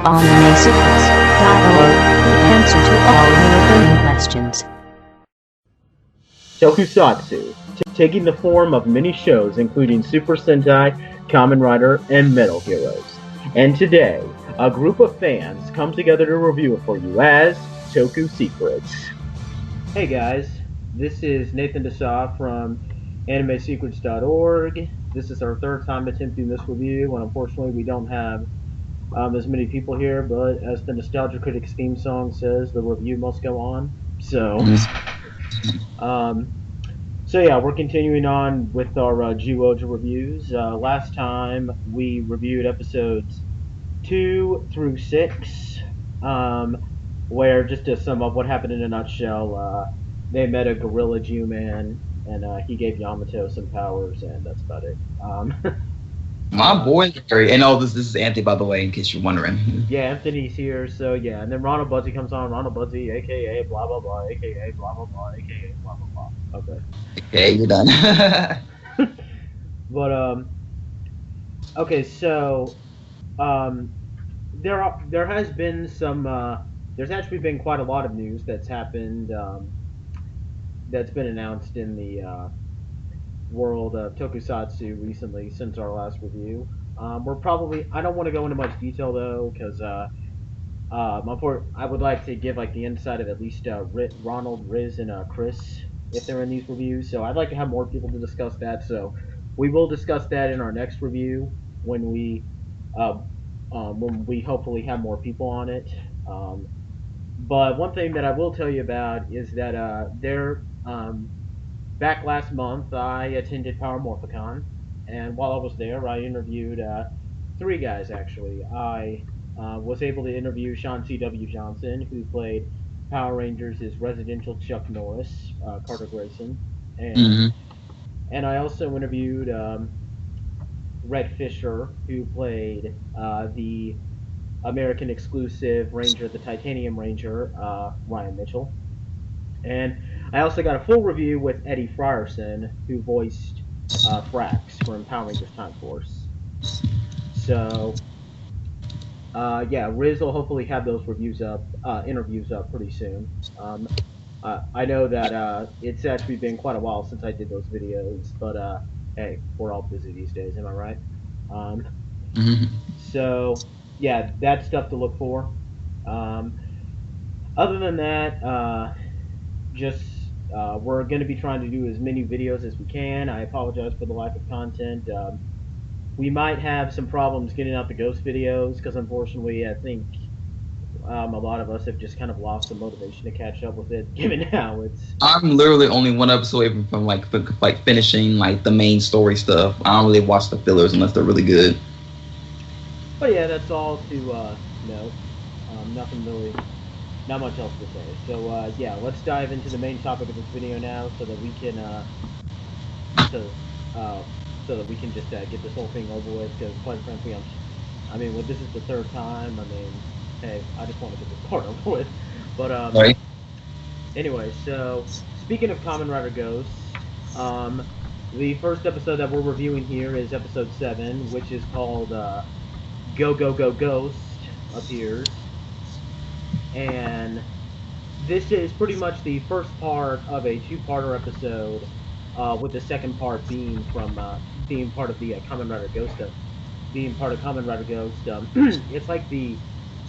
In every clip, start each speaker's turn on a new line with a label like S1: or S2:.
S1: AnimeSecrets.org, the answer to all your burning questions.
S2: Tokusatsu, taking the form of many shows including Super Sentai, Kamen Rider, and Metal Heroes. And today, a group of fans come together to review it for you as Toku Secrets. Hey guys, this is Nathan Desai from AnimeSecrets.org. This is our third time attempting this review, and unfortunately we don't have as many people here, but as the Nostalgia Critics theme song says, the review must go on. So yeah, we're continuing on with our Zyuohger reviews. Last time we reviewed episodes 2 through 6, where, just to sum up what happened in a nutshell, they met a gorilla Jew-man, and he gave Yamato some powers, and that's about it.
S3: My boy, and this is Anthony, by the way, in case you're wondering.
S2: Yeah, Anthony's here, so yeah, and then Ronald Buzzy comes on. Ronald Buzzy, aka blah blah blah, aka blah blah blah, aka blah blah blah. Okay.
S3: Okay, you're done.
S2: But okay, so there has been some there's actually been quite a lot of news that's happened, that's been announced in the world of Tokusatsu recently since our last review. I don't want to go into much detail though, because I would like to give like the insight of at least Ronald, Riz, and Chris if they're in these reviews. So I'd like to have more people to discuss that. So we will discuss that in our next review when we hopefully have more people on it. But one thing that I will tell you about is that back last month I attended Power Morphicon, and while I was there, I interviewed three guys actually. I was able to interview Sean C.W. Johnson, who played Power Rangers' residential Chuck Norris, Carter Grayson, and I also interviewed Red Fisher, who played the American exclusive Ranger, the Titanium Ranger, Ryan Mitchell. And I also got a full review with Eddie Frierson, who voiced Frax from Power Rangers Time Force. So, yeah, Riz will hopefully have those interviews up pretty soon. I know that it's actually been quite a while since I did those videos, but hey, we're all busy these days, am I right? So, yeah, that's stuff to look for. Other than that, we're going to be trying to do as many videos as we can. I apologize for the lack of content. We might have some problems getting out the ghost videos because, unfortunately, I think a lot of us have just kind of lost the motivation to catch up with it, given how it's.
S3: I'm literally only one episode away from like finishing like the main story stuff. I don't really watch the fillers unless they're really good.
S2: But yeah, that's all to note. Nothing really. Not much else to say. So yeah, let's dive into the main topic of this video now, so that we can just get this whole thing over with. Because quite frankly, this is the third time. Hey, I just want to get this part over with. But
S3: Right.
S2: Anyway, so speaking of Kamen Rider Ghost, the first episode that we're reviewing here is episode 7, which is called Go Go Go Ghost Appears. And this is pretty much the first part of a two-parter episode, with the second part being being part of the Kamen Rider Ghost being part of Kamen Rider Ghost. It's like the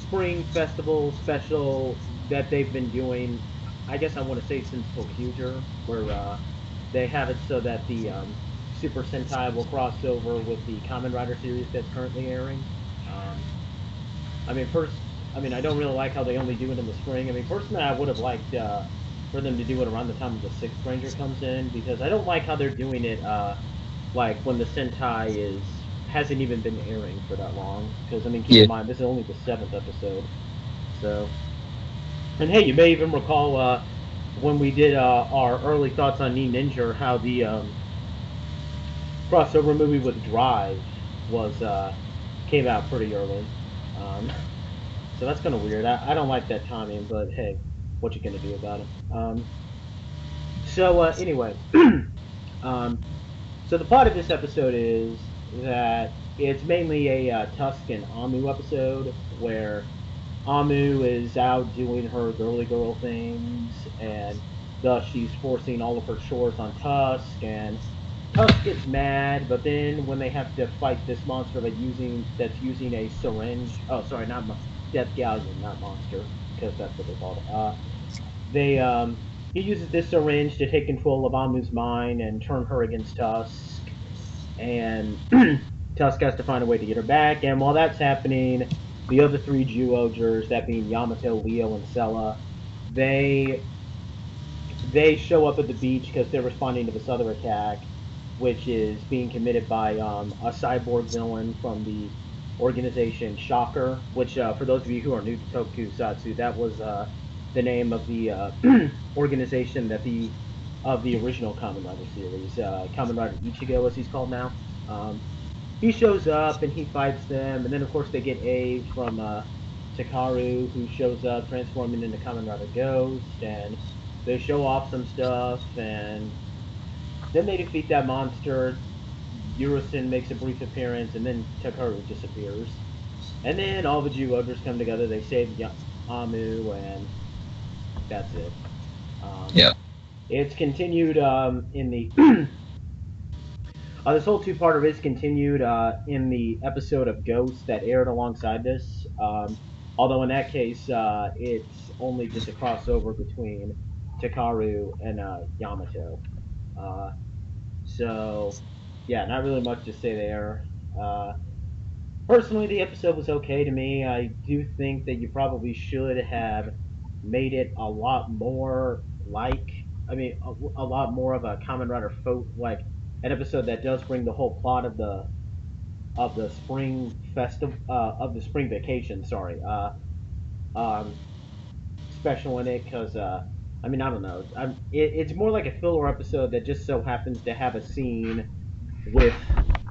S2: spring festival special that they've been doing, I guess I want to say since Tokyuger, where they have it so that the Super Sentai will cross over with the Kamen Rider series that's currently airing. I don't really like how they only do it in the spring. Personally, I would have liked for them to do it around the time the 6th Ranger comes in, because I don't like how they're doing it like when the Sentai hasn't even been airing for that long. Because, keep in mind, this is only the 7th episode. So, and hey, you may even recall when we did our early thoughts on Ni Ninja, how the crossover movie with Drive came out pretty early. So that's kind of weird. I don't like that timing, but hey, what you gonna do about it? Anyway, so the plot of this episode is that it's mainly a Tuscan Amu episode where Amu is out doing her girly girl things, and thus she's forcing all of her chores on Tusk, and Tusk gets mad, but then when they have to fight this monster that's using a syringe, oh sorry, not Death Galleon, not monster, because that's what they called it. They He uses this syringe to take control of Amu's mind and turn her against Tusk, and Tusk has to find a way to get her back. And while that's happening, the other three Zyuohgers, that being Yamato, Leo, and Sella, they they show up at the beach because they're responding to this other attack, which is being committed by a cyborg villain from the organization Shocker. Which, for those of you who are new to Tokusatsu, that was the name of the organization that the original Kamen Rider series, Kamen Rider Ichigo, as he's called now. He shows up and he fights them, and then of course they get aid from Takaru, who shows up transforming into Kamen Rider Ghost, and they show off some stuff, and then they defeat that monster. Yurusin makes a brief appearance, and then Takaru disappears. And then all the Zyuohgers come together, they save Amu, and that's it.
S3: Yeah.
S2: It's continued in the this whole two-parter is continued in the episode of Ghost that aired alongside this. Although in that case, it's only just a crossover between Takaru and Yamato. Uh, so, yeah, not really much to say there. Uh, Personally, the episode was okay to me. I do think that you probably should have made it a lot more like, a lot more of a Kamen Rider like an episode that does bring the whole plot of the spring festival of the spring vacation. Sorry, um, special in it because I don't know. It's more like a filler episode that just so happens to have a scene with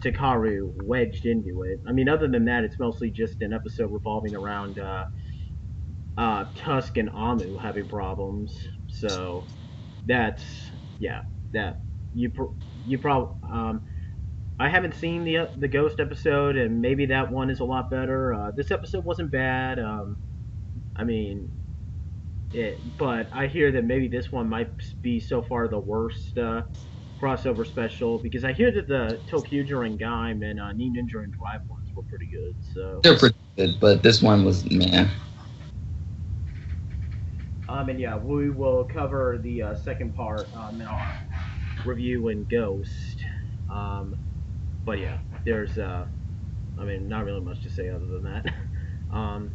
S2: Takaru wedged into it. I mean, other than that, it's mostly just an episode revolving around Tusk and Amu having problems. So that's yeah, that you probably I haven't seen the Ghost episode, and maybe that one is a lot better. This episode wasn't bad. I mean, but I hear that maybe this one might be so far the worst crossover special because I hear that the Tokyo and Gaim and Ni Ninja and Drive ones were pretty good. So
S3: They're pretty good, but this one was, man.
S2: and yeah, we will cover the second part in our review in Ghost. But yeah, there's not really much to say other than that. um,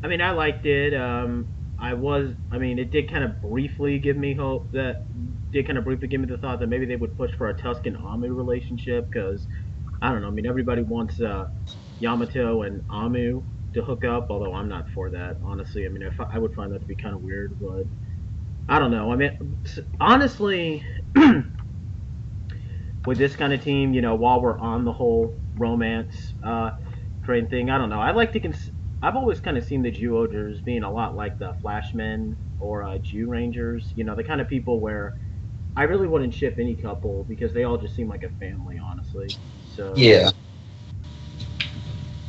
S2: I liked it. It did kind of briefly give me hope that did kind of briefly give me the thought that maybe they would push for a Tuscan Amu relationship because I don't know. I mean, everybody wants Yamato and Amu to hook up, although I'm not for that, honestly. I mean, I would find that to be kind of weird, but I don't know. I mean, honestly, with this kind of team, while we're on the whole romance train thing, I don't know. I've always kind of seen the Jew-Ogers being a lot like the Flashmen or Jew Rangers. The kind of people where I really wouldn't ship any couple because they all just seem like a family, honestly. So
S3: Yeah.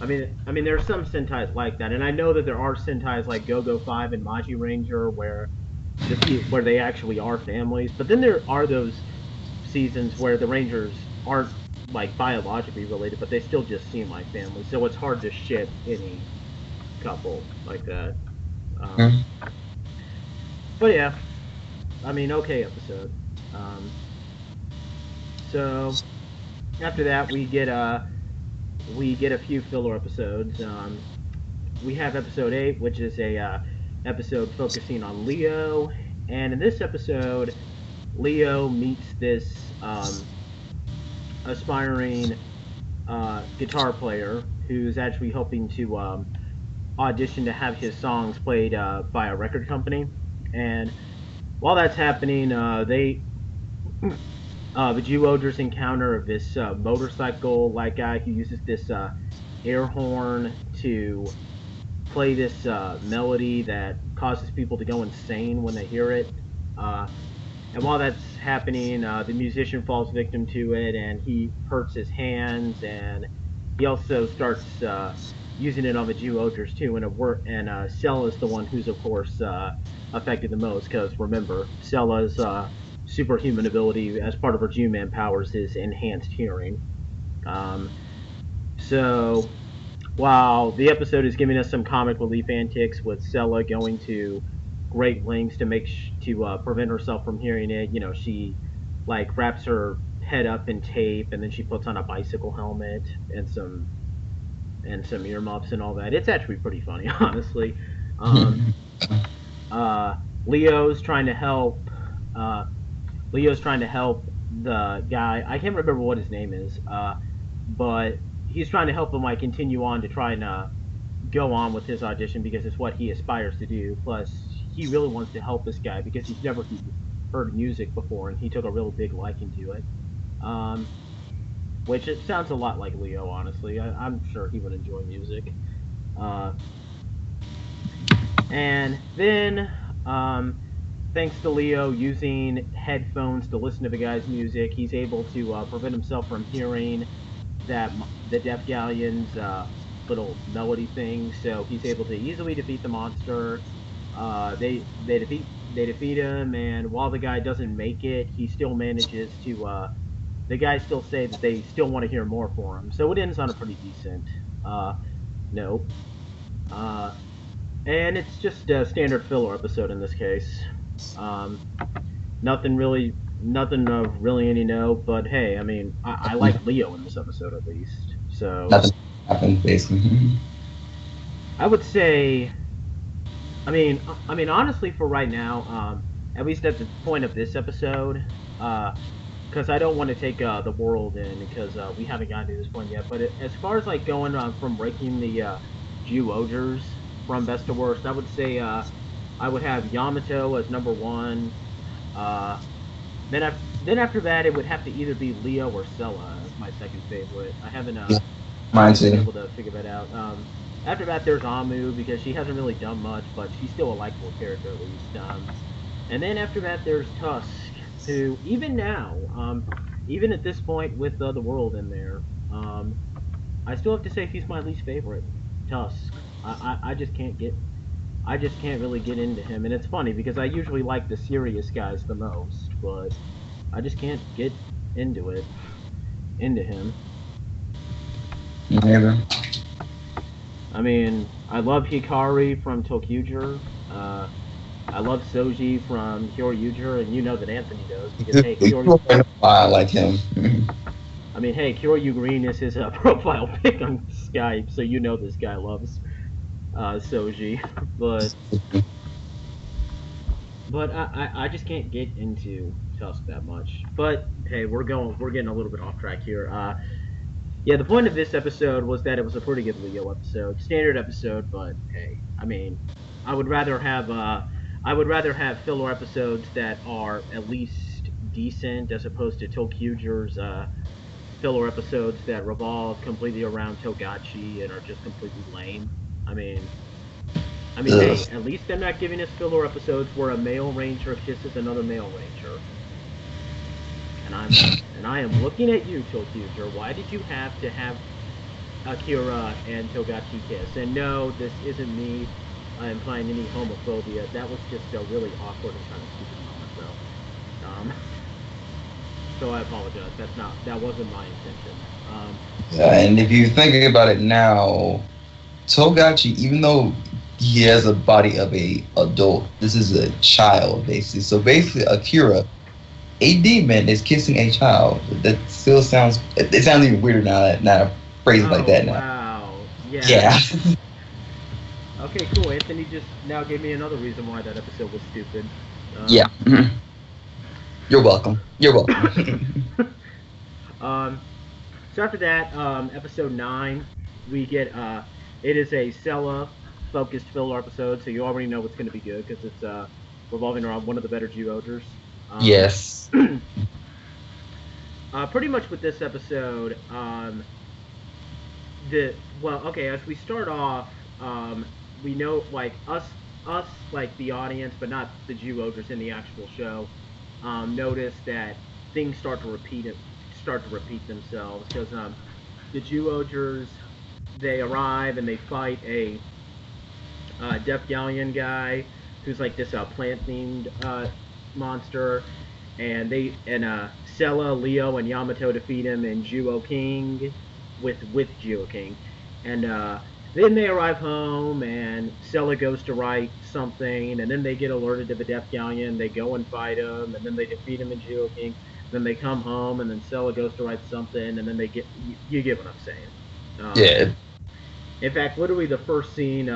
S2: there are some Sentais like that, and I know that there are Sentais like Go-Go 5 and Maji Ranger where they actually are families. But then there are those seasons where the Rangers aren't like biologically related, but they still just seem like family. So it's hard to ship any couple like that. But yeah, okay episode. So after that, we get a few filler episodes. We have episode 8, which is a episode focusing on Leo, and in this episode, Leo meets this aspiring guitar player who's actually hoping to audition to have his songs played by a record company. And while that's happening, the Zyuohgers encounter this motorcycle-like guy who uses this air horn to play this melody that causes people to go insane when they hear it. And while that's happening. The musician falls victim to it, and he hurts his hands, and he also starts using it on the Zyuohgers too. And Cell is the one who's of course affected the most because remember, Cella's superhuman ability as part of her G-Man powers is enhanced hearing. Um, so while the episode is giving us some comic relief antics with Sella going to great lengths to prevent herself from hearing it, she like wraps her head up in tape and then she puts on a bicycle helmet and some earmuffs and all that. It's actually pretty funny, honestly. Um, uh, Leo's trying to help. Uh, Leo's trying to help the guy. I can't remember what his name is. But he's trying to help him like continue on to try and go on with his audition because it's what he aspires to do. Plus, he really wants to help this guy because he's never heard music before, and he took a real big liking to it. Um, which it sounds a lot like Leo, honestly. I'm sure he would enjoy music. Uh, and then, thanks to Leo using headphones to listen to the guy's music, he's able to prevent himself from hearing the Death Galleon's little melody thing, so he's able to easily defeat the monster. They defeat him, and while the guy doesn't make it, he still manages to. The guys still say that they still want to hear more for him, so it ends on a pretty decent note. Uh, and it's just a standard filler episode in this case. Um, nothing of really any note, but hey, I mean, I like Leo in this episode at least. So
S3: Nothing happened, basically.
S2: I would say, honestly, for right now, at least at the point of this episode, because I don't want to take the world in because we haven't gotten to this point yet. But as far as like going from ranking the Zyuohgers from best to worst, I would say I would have Yamato as number one. Then after that, it would have to either be Leo or Sella as my second favorite. I haven't been able to figure that out. After that, there's Amu because she hasn't really done much, but she's still a likable character at least. And then after that, there's Tusk, who even now, even at this point with the world in there, I still have to say he's my least favorite. Tusk. I just can't get. I just can't really get into him, and it's funny because I usually like the serious guys the most, but I just can't get into him.
S3: Neither.
S2: I mean, I love Hikari from Tokyuger. I love Soji from Kyoryuger, and you know that Anthony does because hey,
S3: I like him.
S2: I mean, hey, Kyoryu Green is his profile pic on Skype, so you know this guy loves Soji, but I just can't get into Tusk that much. But hey, we're getting a little bit off track here. Yeah, the point of this episode was that it was a pretty good Leo episode, standard episode. But hey, I mean, I would rather have filler episodes that are at least decent as opposed to Tokyuger's filler episodes that revolve completely around Togachi and are just completely lame. I mean, hey, at least they're not giving us filler episodes where a male ranger kisses another male ranger. And I am looking at you, Tokyuger. Why did you have to have Akira and Togachi kiss? And no, this isn't me implying any homophobia. That was just a really awkward and kind of stupid moment, though. So I apologize. That wasn't my intention.
S3: And if you think about it now, Togachi, even though he has a body of a adult, this is a child basically. So basically, Akira, a demon, is kissing a child. That still sounds. It sounds even weirder now that I phrase it like that now.
S2: Wow.
S3: Yeah.
S2: Okay, cool. Anthony just now gave me another reason why that episode was stupid.
S3: Yeah. You're welcome.
S2: So after that, episode 9, we get it is a Sella focused filler episode, so you already know it's going to be good because it's revolving around one of the better Zyuohgers.
S3: Yes.
S2: Pretty much with this episode, as we start off, we know like us like the audience, but not the Zyuohgers in the actual show. notice that things start to repeat themselves because the Zyuohgers they arrive and they fight a Death Galleon guy who's like this plant themed monster, and Sella, Leo, and Yamato defeat him and Juo King with Juo King, and then they arrive home and Sella goes to write something, and then they get alerted to the Death Galleon. They go and fight him, and then they defeat him and Juo King. Then they come home, and then Sella goes to write something, and then they get you get what I'm saying.
S3: Yeah.
S2: In fact, literally the first scene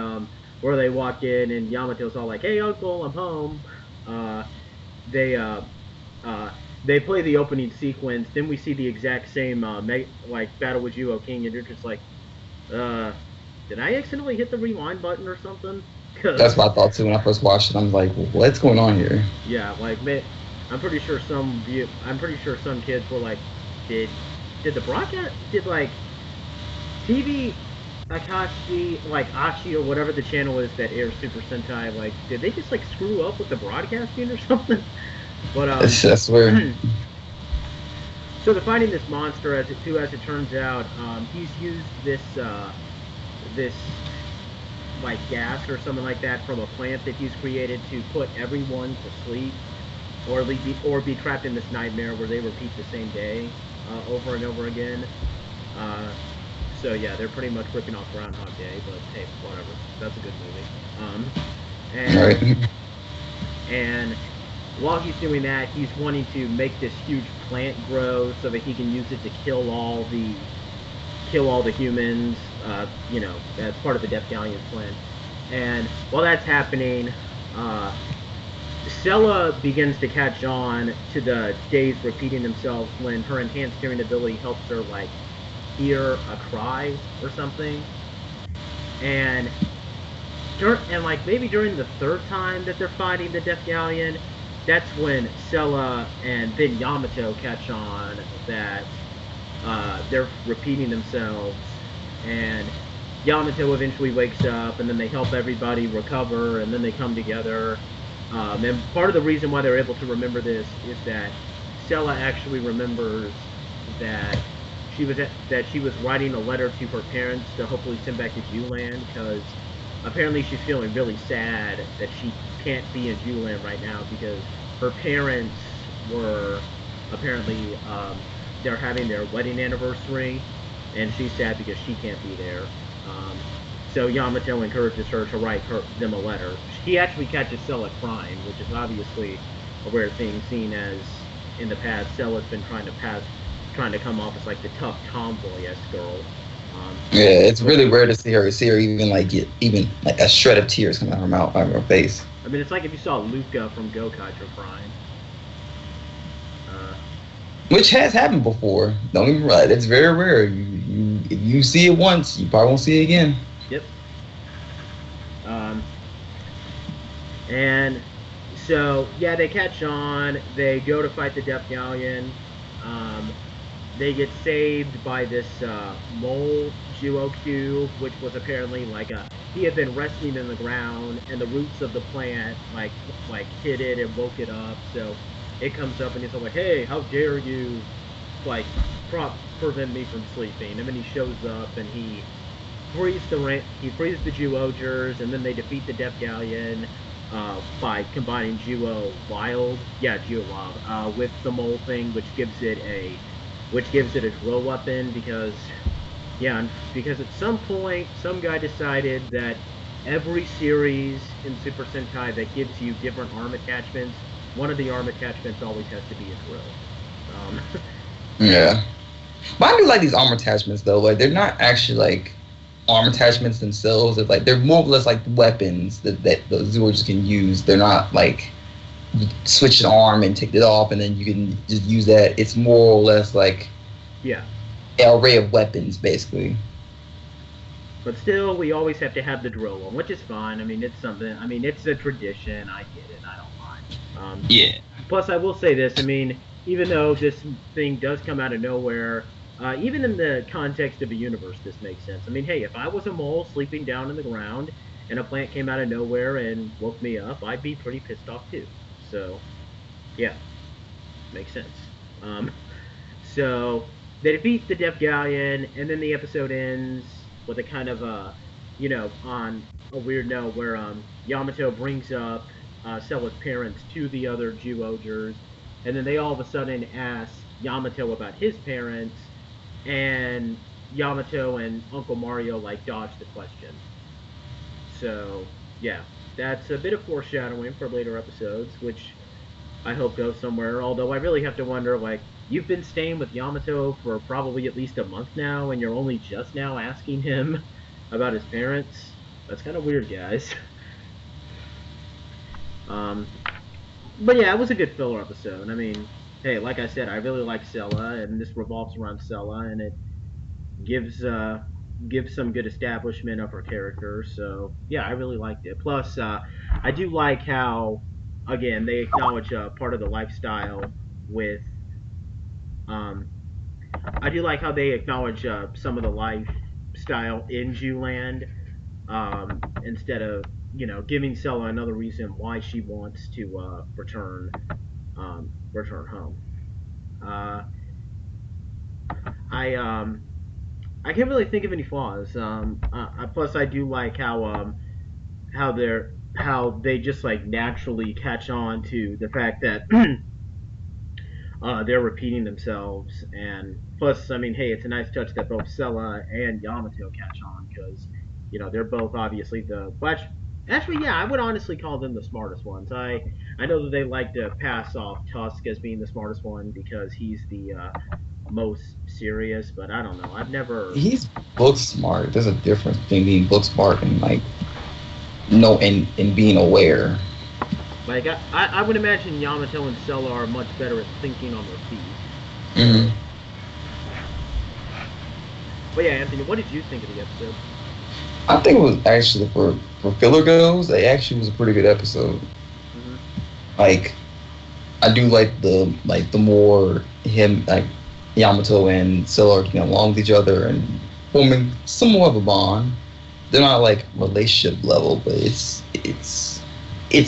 S2: where they walk in and Yamato's all like, "Hey, Uncle, I'm home." Uh, they uh, uh, they play the opening sequence. Then we see the exact same like battle with Juo King, and you're just like, uh, "Did I accidentally hit the rewind button or something?"
S3: That's what I thought too when I first watched it. I'm like, what's going on here?
S2: Yeah, like I'm pretty sure some kids were like, "Did the broadcast like TV Akashi, like Ashi or whatever the channel is that airs Super Sentai, like, did they just like screw up with the broadcasting or something?" But
S3: That's weird.
S2: so they're fighting this monster as it turns out, he's used this like gas or something like that from a plant that he's created to put everyone to sleep, or be trapped in this nightmare where they repeat the same day over and over again. So yeah, they're pretty much ripping off Groundhog Day, but hey, whatever. That's a good movie.
S3: Right.
S2: And while he's doing that, he's wanting to make this huge plant grow so that he can use it to kill all the humans. As part of the Death Galleon plan. And while that's happening, Sella begins to catch on to the days repeating themselves when her enhanced hearing ability helps her like hear a cry or something, and like maybe during the third time that they're fighting the Death Galleon, that's when Sella and then Yamato catch on that they're repeating themselves, and Yamato eventually wakes up, and then they help everybody recover, and then they come together. And part of the reason why they're able to remember this is that Sella actually remembers that she was writing a letter to her parents to hopefully send back to Jewland, because apparently she's feeling really sad that she can't be in Jewland right now because her parents were apparently they're having their wedding anniversary, and she's sad because she can't be there. So Yamato encourages her to write them a letter. He actually catches Sella crying, which is obviously a rare thing, seen as in the past Sella's been trying to come off as like the tough tomboy-esque girl.
S3: Yeah, it's really rare to see her even like get even like a shred of tears coming out of her face.
S2: I mean, it's like if you saw Luca from Gokaiger crying.
S3: Which has happened before. Don't get me wrong. It's very rare. If you see it once, you probably won't see it again.
S2: Yep. And so, yeah, they catch on. They go to fight the Death Galleon. They get saved by this mole Juo Cube, which was apparently like he had been resting in the ground, and the roots of the plant like hit it and woke it up. So it comes up and he's like, "Hey, how dare you, like, prevent me from sleeping?" And then he shows up and he frees the Zyuohgers, and then they defeat the Death Galleon by combining Juo Wild with the mole thing, which gives it a drill weapon because at some point some guy decided that every series in Super Sentai that gives you different arm attachments, one of the arm attachments always has to be a drill.
S3: Yeah. But I do like these arm attachments though. Like they're not actually like arm attachments themselves. It's like they're more or less like weapons that the Zyuohgers can use. They're not like you switch an arm and take it off and then you can just use that. It's more or less like an array of weapons basically.
S2: But still, we always have to have the drill one, which is fine. I mean, it's something. I mean, it's a tradition. I get it. I don't mind.
S3: Yeah.
S2: Plus, I will say this. I mean, even though this thing does come out of nowhere, even in the context of a universe, this makes sense. I mean, hey, if I was a mole sleeping down in the ground and a plant came out of nowhere and woke me up, I'd be pretty pissed off too. So, yeah. Makes sense. Um, so they defeat the Death Galleon, and then the episode ends with a kind of on a weird note where Yamato brings up Stella's parents to the other Zyuohgers, and then they all of a sudden ask Yamato about his parents, and Yamato and Uncle Mario like dodge the question. So yeah, that's a bit of foreshadowing for later episodes, which I hope goes somewhere. Although I really have to wonder, like, you've been staying with Yamato for probably at least a month now, and you're only just now asking him about his parents. That's kind of weird, guys. Um, but yeah, it was a good filler episode. I mean, hey, like I said, I really like Sella, and this revolves around Sella, and it gives gives some good establishment of her character. So yeah, I really liked it. Plus, I do like how again they acknowledge part of the lifestyle with um, I do like how they acknowledge some of the lifestyle in Jewland instead of giving Sella another reason why she wants to return home. Uh, I I can't really think of any flaws. Plus, I do like how they just like naturally catch on to the fact that they're repeating themselves, and plus, I mean, hey, it's a nice touch that both Sella and Yamato catch on because they're both obviously actually, yeah, I would honestly call them the smartest ones. I know that they like to pass off Tusk as being the smartest one because he's the most serious, but I don't know. I've never
S3: He's book smart. There's a difference between being book smart and like no and being aware.
S2: like I would imagine Yamato and Sella are much better at thinking on their feet.
S3: Mm-hmm.
S2: But yeah, Anthony, what did you think of the episode?
S3: I think it was actually for filler goes. It actually was a pretty good episode.
S2: Mm-hmm.
S3: Like I do like the more him like Yamato and Silla are getting along with each other and forming somewhat of a bond. They're not like relationship level, but it's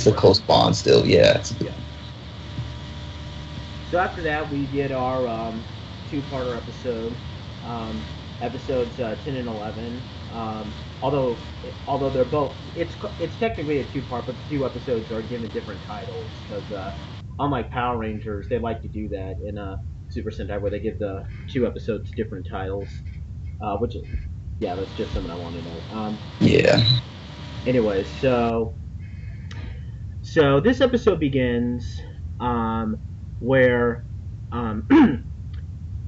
S3: a close bond still. Yeah, it's a good.
S2: Yeah. So after that, we get our two-parter episode, um, episodes 10 and 11. Um, although they're both, it's technically a two-part, but the two episodes are given different titles because unlike Power Rangers, they like to do that in Super Sentai where they give the two episodes different titles, which is yeah, that's just something I want to know.
S3: Yeah.
S2: Anyway, so this episode begins where um,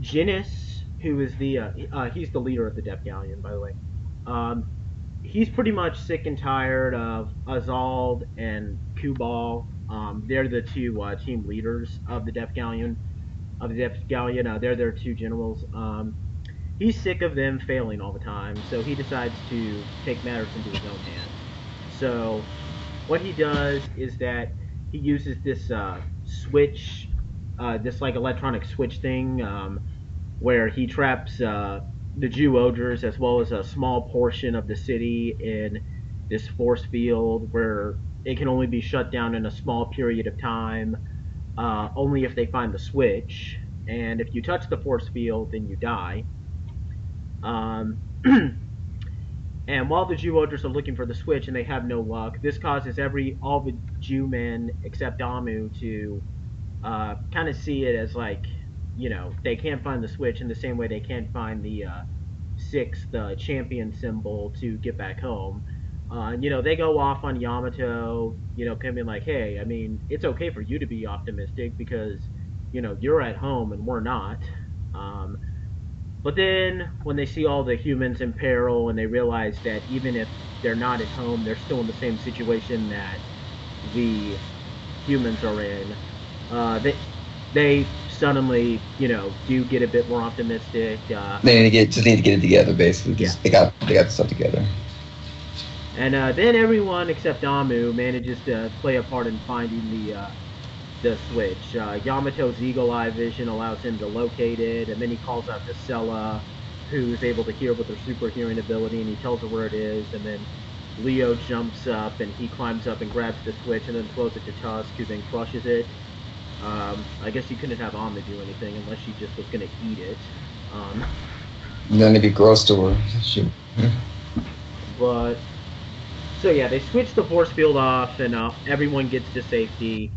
S2: Jinnis, who is he's the leader of the Death Galleon, by the way. Um, he's pretty much sick and tired of Azald and Kubal. They're the two team leaders of the Death Galleon. They're their two generals. He's sick of them failing all the time, so he decides to take matters into his own hands. So what he does is that he uses this switch, this like electronic switch thing, where he traps the Zyuohgers as well as a small portion of the city in this force field where it can only be shut down in a small period of time, only if they find the switch. And if you touch the force field, then you die. Um, and while the Zyuohgers are looking for the switch and they have no luck, this causes all the Jew men except Damu to kind of see it as like, they can't find the switch in the same way they can't find the sixth champion symbol to get back home. They go off on Yamato, kind of like, hey, I mean, it's okay for you to be optimistic because, you're at home and we're not. Um, but then when they see all the humans in peril and they realize that even if they're not at home, they're still in the same situation that the humans are in, they suddenly do get a bit more optimistic.
S3: They need to get it together basically.
S2: Yeah.
S3: They got the stuff together.
S2: And then everyone except Amu manages to play a part in finding the switch. Yamato's eagle eye vision allows him to locate it, and then he calls out to Sella, who's able to hear with her super hearing ability, and he tells her where it is, and then Leo jumps up and he climbs up and grabs the switch and then throws it to Tusk, who then crushes it. I guess you couldn't have Amma do anything unless she just was gonna eat it. Um,
S3: And then it'd be gross to her. She,
S2: but so yeah, they switch the force field off, and everyone gets to safety.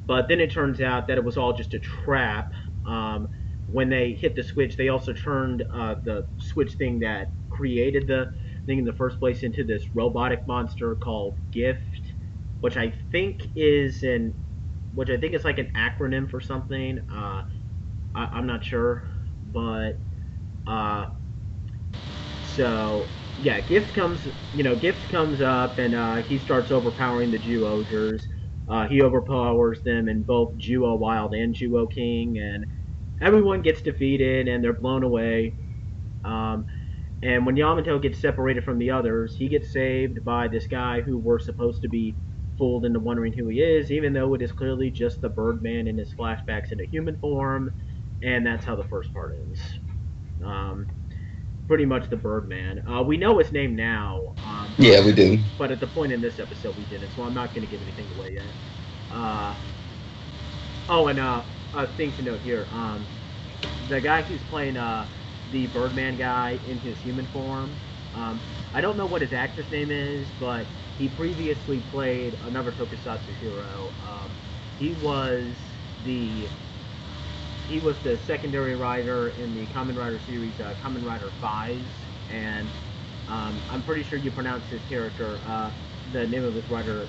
S2: But then it turns out that it was all just a trap. Um, when they hit the switch, they also turned the switch thing that created the thing in the first place into this robotic monster called Gift, which I think is like an acronym for something. I'm not sure, but uh, so yeah, Gift comes up and he starts overpowering the Zyuohgers. He overpowers them in both Zyuoh Wild and Zyuoh King, and everyone gets defeated and they're blown away. Um, and when Yamato gets separated from the others, he gets saved by this guy who we're supposed to be fooled into wondering who he is, even though it is clearly just the Birdman in his flashbacks in a human form, and that's how the first part ends. Um, Pretty much the Birdman. We know his name now,
S3: yeah, we do.
S2: but at the point in this episode we didn't, so I'm not going to give anything away yet. Uh, oh, and a thing to note here: the guy who's playing the Birdman guy in his human form. I don't know what his actor's name is, but he previously played another Tokusatsu hero. He was the he was the secondary writer in the Kamen Rider series, Kamen Rider 5s, and I'm pretty sure you pronounce his character, the name of his writer,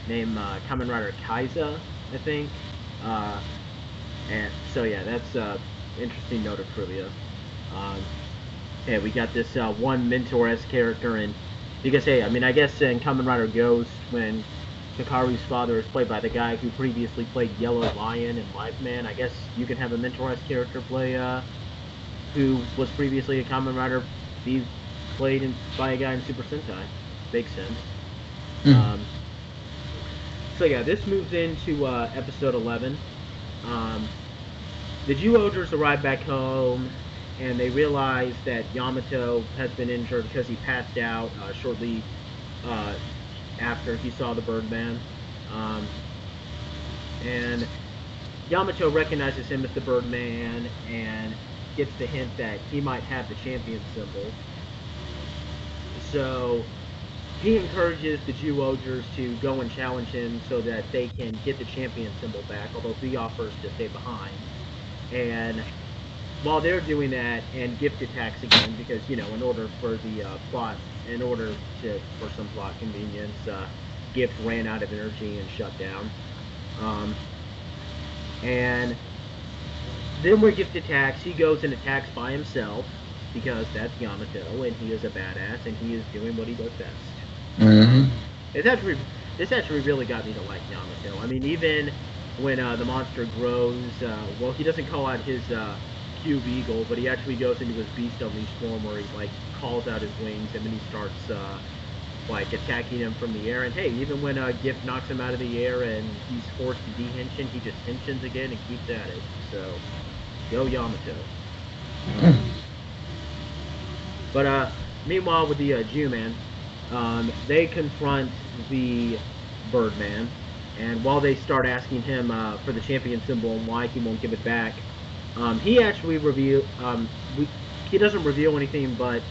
S2: name Kamen Rider Kaiza, I think. Uh, and so yeah, that's interesting note of trivia. Um, yeah, we got this one mentor-esque character, and because hey, I mean, I guess in Kamen Rider Ghost, when Kakaru's father is played by the guy who previously played Yellow Lion in Live Man, I guess you can have a mentor-esque character play who was previously a Kamen Rider be played by a guy in Super Sentai. Makes sense. Um, so yeah, this moves into episode 11. Um, the Zyuohgers arrive back home, and they realize that Yamato has been injured because he passed out shortly uh, after he saw the Birdman. Um, and Yamato recognizes him as the Birdman and gets the hint that he might have the champion symbol. So he encourages the Zyuohgers to go and challenge him so that they can get the champion symbol back, although he offers to stay behind. And while they're doing that, and Gift attacks again because in order for the for some plot convenience, Gift ran out of energy and shut down. And then where Gift attacks, he goes and attacks by himself because that's Yamato and he is a badass and he is doing what he does best.
S3: Mm-hmm.
S2: This actually really got me to like Yamato. I mean, even when the monster grows, well, he doesn't call out his Cube Eagle, but he actually goes into his Beast Unleashed form where he like calls out his wings and then he starts like attacking him from the air. And hey, even when Gift knocks him out of the air and he's forced to de-henshin, he just henshins again and keeps at it. So, go Yamato. But meanwhile, with the Jew-Man, they confront the Birdman, and while they start asking him for the champion symbol and why he won't give it back, he actually he doesn't reveal anything, but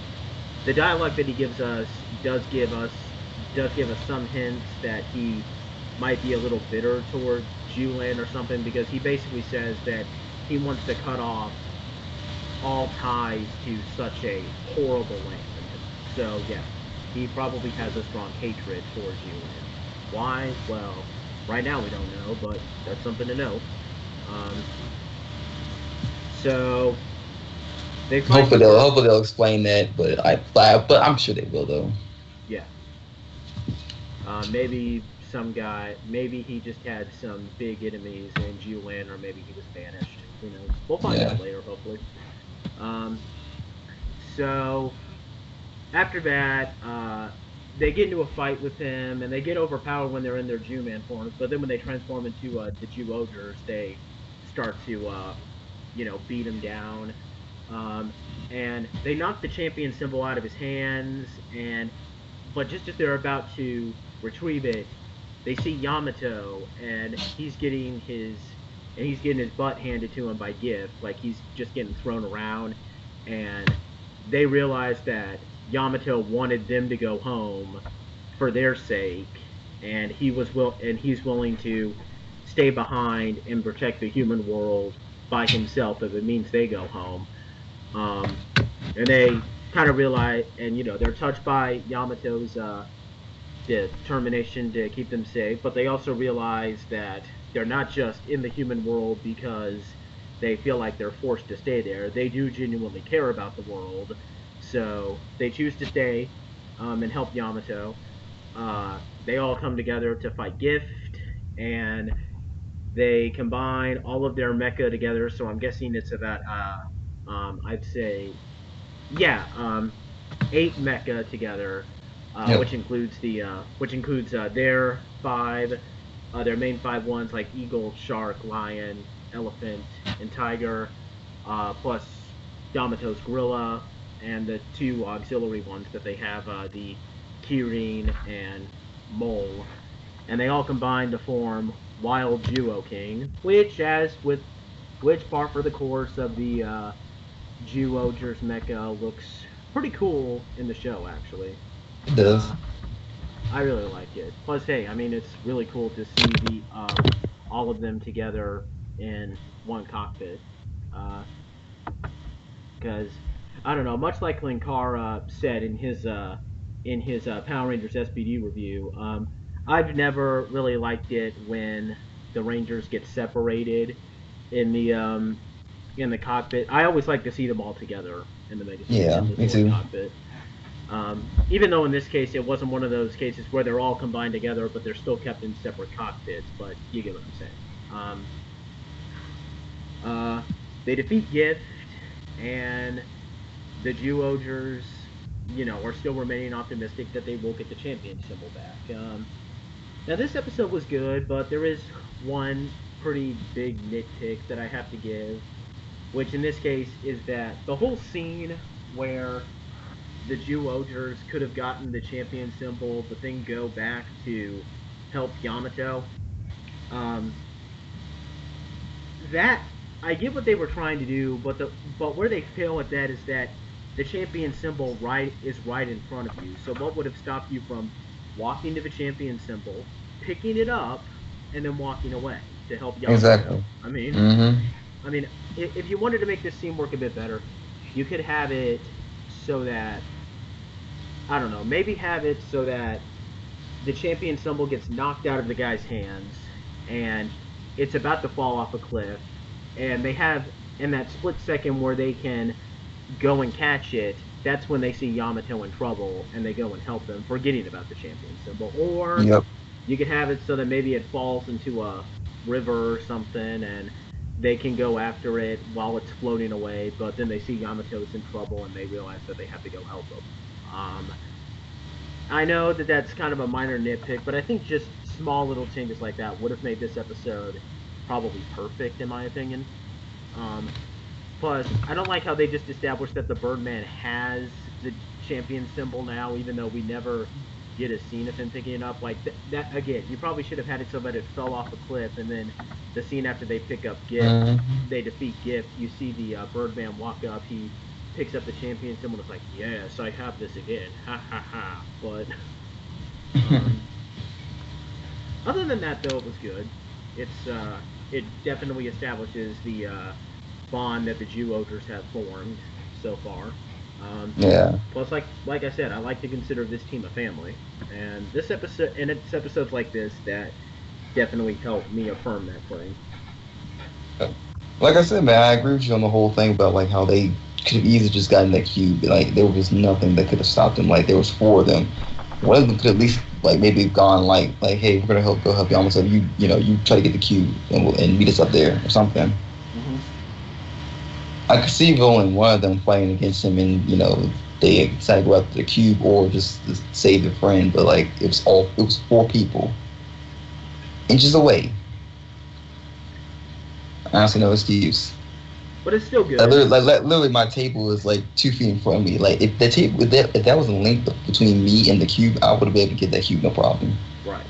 S2: the dialogue that he gives us does give us some hints that he might be a little bitter towards Jewland or something, because he basically says that he wants to cut off all ties to such a horrible land. So yeah, he probably has a strong hatred towards Jewland. Why? Well, right now we don't know, but that's something to know. So they
S3: hopefully they'll explain that, but I'm sure they will though.
S2: Yeah. Maybe some guy, maybe he just had some big enemies in Jewland, or maybe he was banished. Who knows? We'll find out later, hopefully. So after that, they get into a fight with him, and they get overpowered when they're in their Jew-Man forms. But then when they transform into the Zyuohgers, they start to, beat him down. And they knock the champion symbol out of his hands, but just as they're about to retrieve it, they see Yamato, and he's getting his and he's getting his butt handed to him by Gift, like he's just getting thrown around, and they realize that Yamato wanted them to go home for their sake, and he's willing to stay behind and protect the human world by himself if it means they go home. Um, and they kind of realize, and they're touched by Yamato's determination to keep them safe, but they also realize that they're not just in the human world because they feel like they're forced to stay there. They do genuinely care about the world, so they choose to stay and help Yamato. They all come together to fight Gift, and they combine all of their mecha together. So I'm guessing it's about, I'd say, yeah, 8 mecha together,
S3: Yep.
S2: which includes their main 5 ones like eagle, shark, lion, elephant, and tiger, plus Yamato's gorilla, and the 2 auxiliary ones that they have, the Kirin and Mole, and they all combine to form Wild Duo King, which par for the course of the Zyuohger's mecha looks pretty cool in the show, actually.
S3: It does.
S2: I really like it. Plus, hey, I mean, it's really cool to see the all of them together in one cockpit. Because I don't know, much like Linkara said in his Power Rangers SPD review, I've never really liked it when the Rangers get separated in the cockpit. I always like to see them all together in the Megasuit
S3: Yeah,
S2: in the
S3: me too.
S2: cockpit. Even though in this case it wasn't one of those cases where they're all combined together, but they're still kept in separate cockpits. But you get what I'm saying. They defeat Gift, and the Zyuohgers, are still remaining optimistic that they will get the champion symbol back. Now this episode was good, but there is one pretty big nitpick that I have to give, which in this case is that the whole scene where the Zyuohgers could have gotten the champion symbol, but then go back to help Yamato. Um, that I get what they were trying to do, but where they fail at that is that the champion symbol is right in front of you. So what would have stopped you from walking to the champion symbol, picking it up, and then walking away to help Yamato?
S3: Exactly.
S2: I mean,
S3: Mm-hmm.
S2: I mean, if you wanted to make this scene work a bit better, you could have it so that, I don't know, maybe have it so that the champion symbol gets knocked out of the guy's hands, and it's about to fall off a cliff, and they have, in that split second where they can go and catch it, that's when they see Yamato in trouble, and they go and help them, forgetting about the champion symbol. Or
S3: Yep.
S2: you could have it so that maybe it falls into a river or something, and they can go after it while it's floating away, but then they see Yamato's in trouble, and they realize that they have to go help him. I know that that's kind of a minor nitpick, but I think just small little changes like that would have made this episode probably perfect, in my opinion. Um, Plus, I don't like how they just established that the Birdman has the champion symbol now, even though we never get a scene of him picking it up. Like, that again, you probably should have had it so that it fell off a cliff, and then the scene after they pick up Gift, they defeat Gift, you see the Birdman walk up, he picks up the champion symbol, and it's like, yes, I have this again, ha ha ha. But, other than that, though, it was good. It definitely establishes the bond that the Zyuohgers have formed so far.
S3: Yeah.
S2: Plus, like I said, I like to consider this team a family, and it's episodes like this that definitely help me affirm that claim.
S3: Like I said, man, I agree with you on the whole thing about like how they could have easily just gotten that cube. Like there was nothing that could have stopped them. Like there was 4 of them. One of them could at least like maybe gone like hey, we're gonna go help Yamato. You try to get the cube and meet us up there or something. I could see only one of them fighting against him, and they decided to go after the cube or just to save a friend. But like it was 4 people, inches away. Honestly, no excuse.
S2: But it's still good.
S3: Literally, my table is like 2 feet in front of me. Like if that was a link between me and the cube, I would have been able to get that cube no problem.
S2: Right.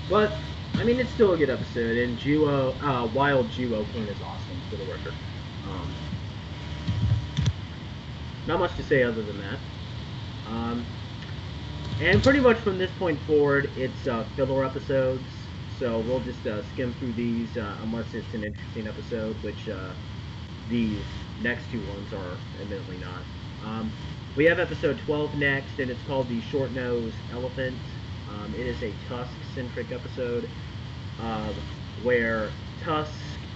S2: But I mean, it's still a good episode, and Wild Juo King is awesome for the record. Um, not much to say other than that. Um, and pretty much from this point forward, it's filler episodes. So we'll just skim through these unless it's an interesting episode, which these next two ones are admittedly not. Um, we have episode 12 next, and it's called The Short-Nosed Elephant. It is a Tusk-centric episode where Tusk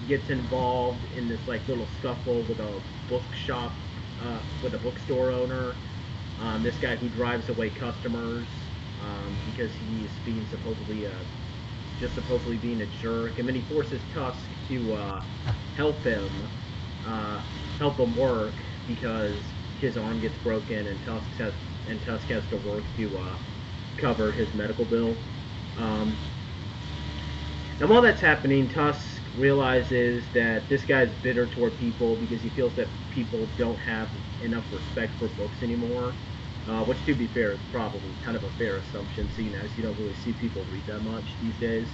S2: gets involved in this like little scuffle with a bookshop, with a bookstore owner. This guy who drives away customers because he's being supposedly being a jerk, and then he forces Tusk to help him uh, help him work because his arm gets broken and Tusk has to work to cover his medical bill. Um, and while that's happening, Tusk realizes that this guy's bitter toward people because he feels that people don't have enough respect for books anymore. Which, to be fair, is probably kind of a fair assumption, seeing as you don't really see people read that much these days.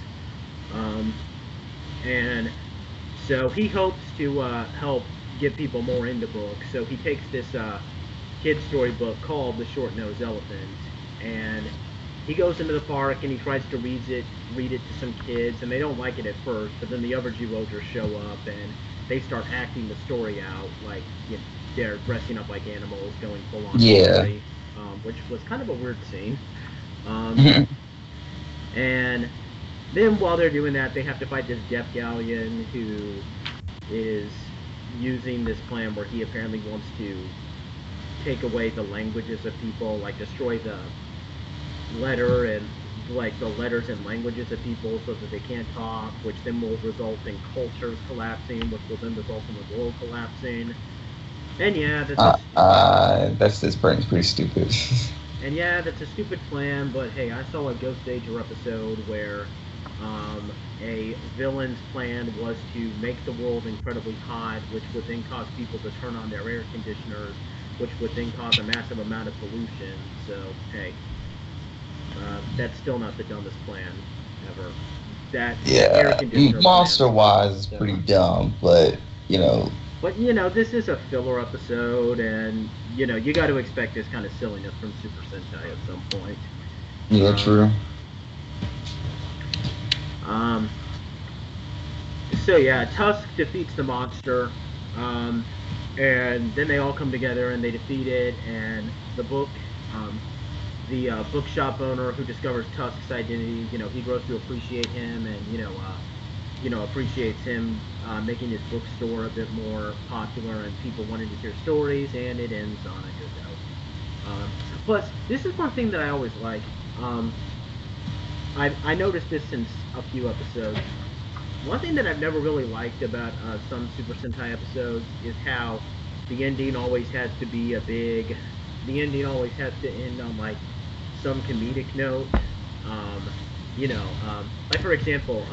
S2: And so he hopes to help get people more into books. So he takes this kid story book called The Short-Nosed Elephant, and he goes into the park and he tries to read it to some kids, and they don't like it at first. But then the other Zyuohgers show up and they start acting the story out, like they're dressing up like animals, going full on story, which was kind of a weird scene. And then while they're doing that, they have to fight this Death Galleon who is using this plan where he apparently wants to take away the languages of people, like destroy the letters and languages of people so that they can't talk, which then will result in cultures collapsing, which will then result in the world collapsing. And yeah,
S3: this brain's pretty stupid.
S2: And yeah, that's a stupid plan, but hey, I saw a Ghost Ager episode where a villain's plan was to make the world incredibly hot, which would then cause people to turn on their air conditioners, which would then cause a massive amount of pollution. So, hey, that's still not the dumbest plan ever. That air conditioner
S3: monster-wise, is pretty dumb, but, you know...
S2: But, this is a filler episode, and, you got to expect this kind of silliness from Super Sentai at some point.
S3: Yeah, true.
S2: So yeah, Tusk defeats the monster, and then they all come together and they defeat it, and the bookshop owner who discovers Tusk's identity, he grows to appreciate him, and appreciates him making his bookstore a bit more popular and people wanting to hear stories, and it ends on a good note. Plus, this is one thing that I always like. I noticed this in a few episodes. One thing that I've never really liked about some Super Sentai episodes is how the ending always has to be the ending always has to end on like some comedic note. Like for example,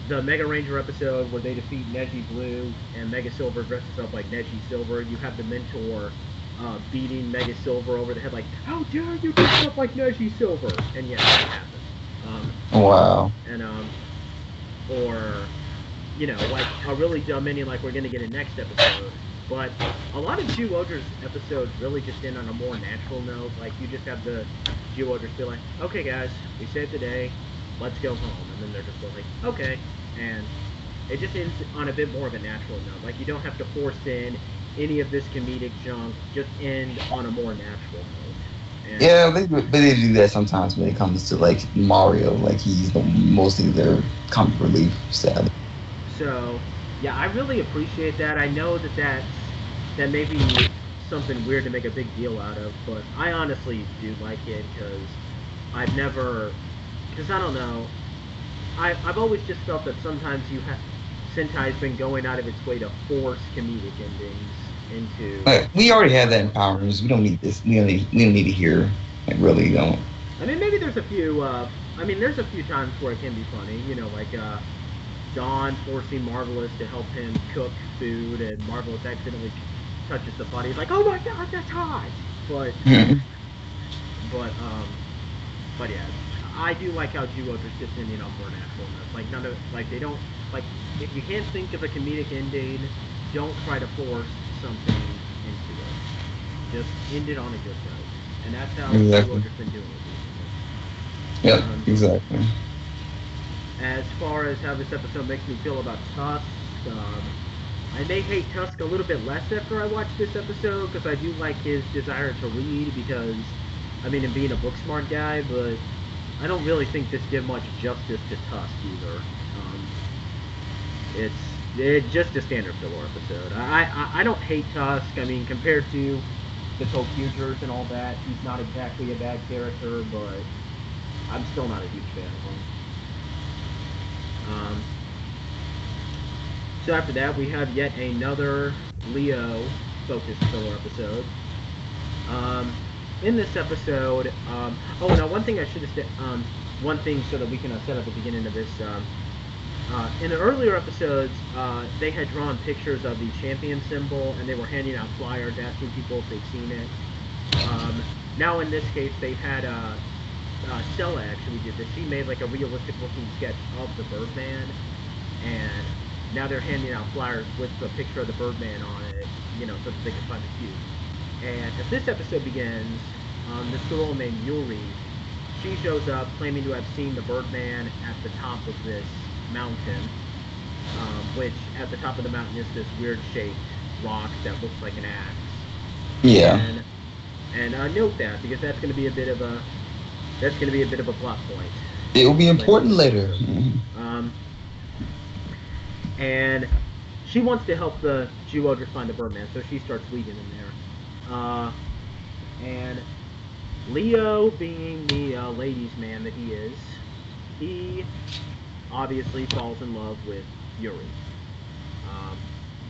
S2: the Mega Ranger episode where they defeat Neji Blue and Mega Silver dresses up like Neji Silver. You have the mentor beating Mega Silver over the head like, "How dare you dress up like Neji Silver?" And yeah, that happens.
S3: Wow.
S2: And or like a really dumb ending like we're gonna get in next episode. But a lot of Zyuohger's episodes really just end on a more natural note. Like you just have the Zyuohgers be like, "Okay, guys, we saved the day. Let's go home," and then they're just like, "Okay," and it just ends on a bit more of a natural note. Like you don't have to force in any of this comedic junk. Just end on a more natural note. And
S3: yeah, they do that sometimes when it comes to like Mario. Like he's mostly their comic relief, sadly.
S2: So, yeah, I really appreciate that. I know that may be something weird to make a big deal out of, but I honestly do like it because I don't know. I've always just felt that sometimes Sentai's been going out of its way to force comedic endings into.
S3: But we already have that in Power Rangers. We don't need this. We don't need to hear. Like really don't.
S2: I mean, maybe there's a few. There's a few times where it can be funny. Like Dawn forcing Marvelous to help him cook food, and Marvelous accidentally touches the body. He's like, "Oh my God, that's hot!" But yeah, I do like how Zyuohger sits ending up more naturalness. Like none of they don't like if you can't think of a comedic ending, don't try to force something into it. Just end it on a good note, and that's how
S3: Exactly.
S2: Zyuohger's been doing it
S3: Yep.
S2: recently.
S3: Exactly.
S2: As far as how this episode makes me feel about Tusk, um, I may hate Tusk a little bit less after I watch this episode because I do like his desire to read because, I mean, him being a book smart guy, but I don't really think this did much justice to Tusk either. It's just a standard filler episode. I don't hate Tusk. I mean, compared to the Tokugers and all that, he's not exactly a bad character, but I'm still not a huge fan of him. Um, so after that, we have yet another Leo-focused filler episode. Um, in this episode, oh, now one thing I should have said, one thing so that we can set at the beginning of this. In the earlier episodes, they had drawn pictures of the champion symbol, and they were handing out flyers asking people if they'd seen it. Now in this case, they had Stella actually did this. She made like a realistic-looking sketch of the Birdman, and now they're handing out flyers with the picture of the Birdman on it, so that they can find the cube. And as this episode begins, this girl named Yuri, she shows up claiming to have seen the Birdman at the top of this mountain, which at the top of the mountain is this weird-shaped rock that looks like an axe.
S3: Yeah.
S2: And note that because that's going to be a bit of a plot point.
S3: It will be important later.
S2: And she wants to help the Zyuohgers find the Birdman, so she starts leading him there. And Leo, being the ladies' man that he is, he obviously falls in love with Yuri.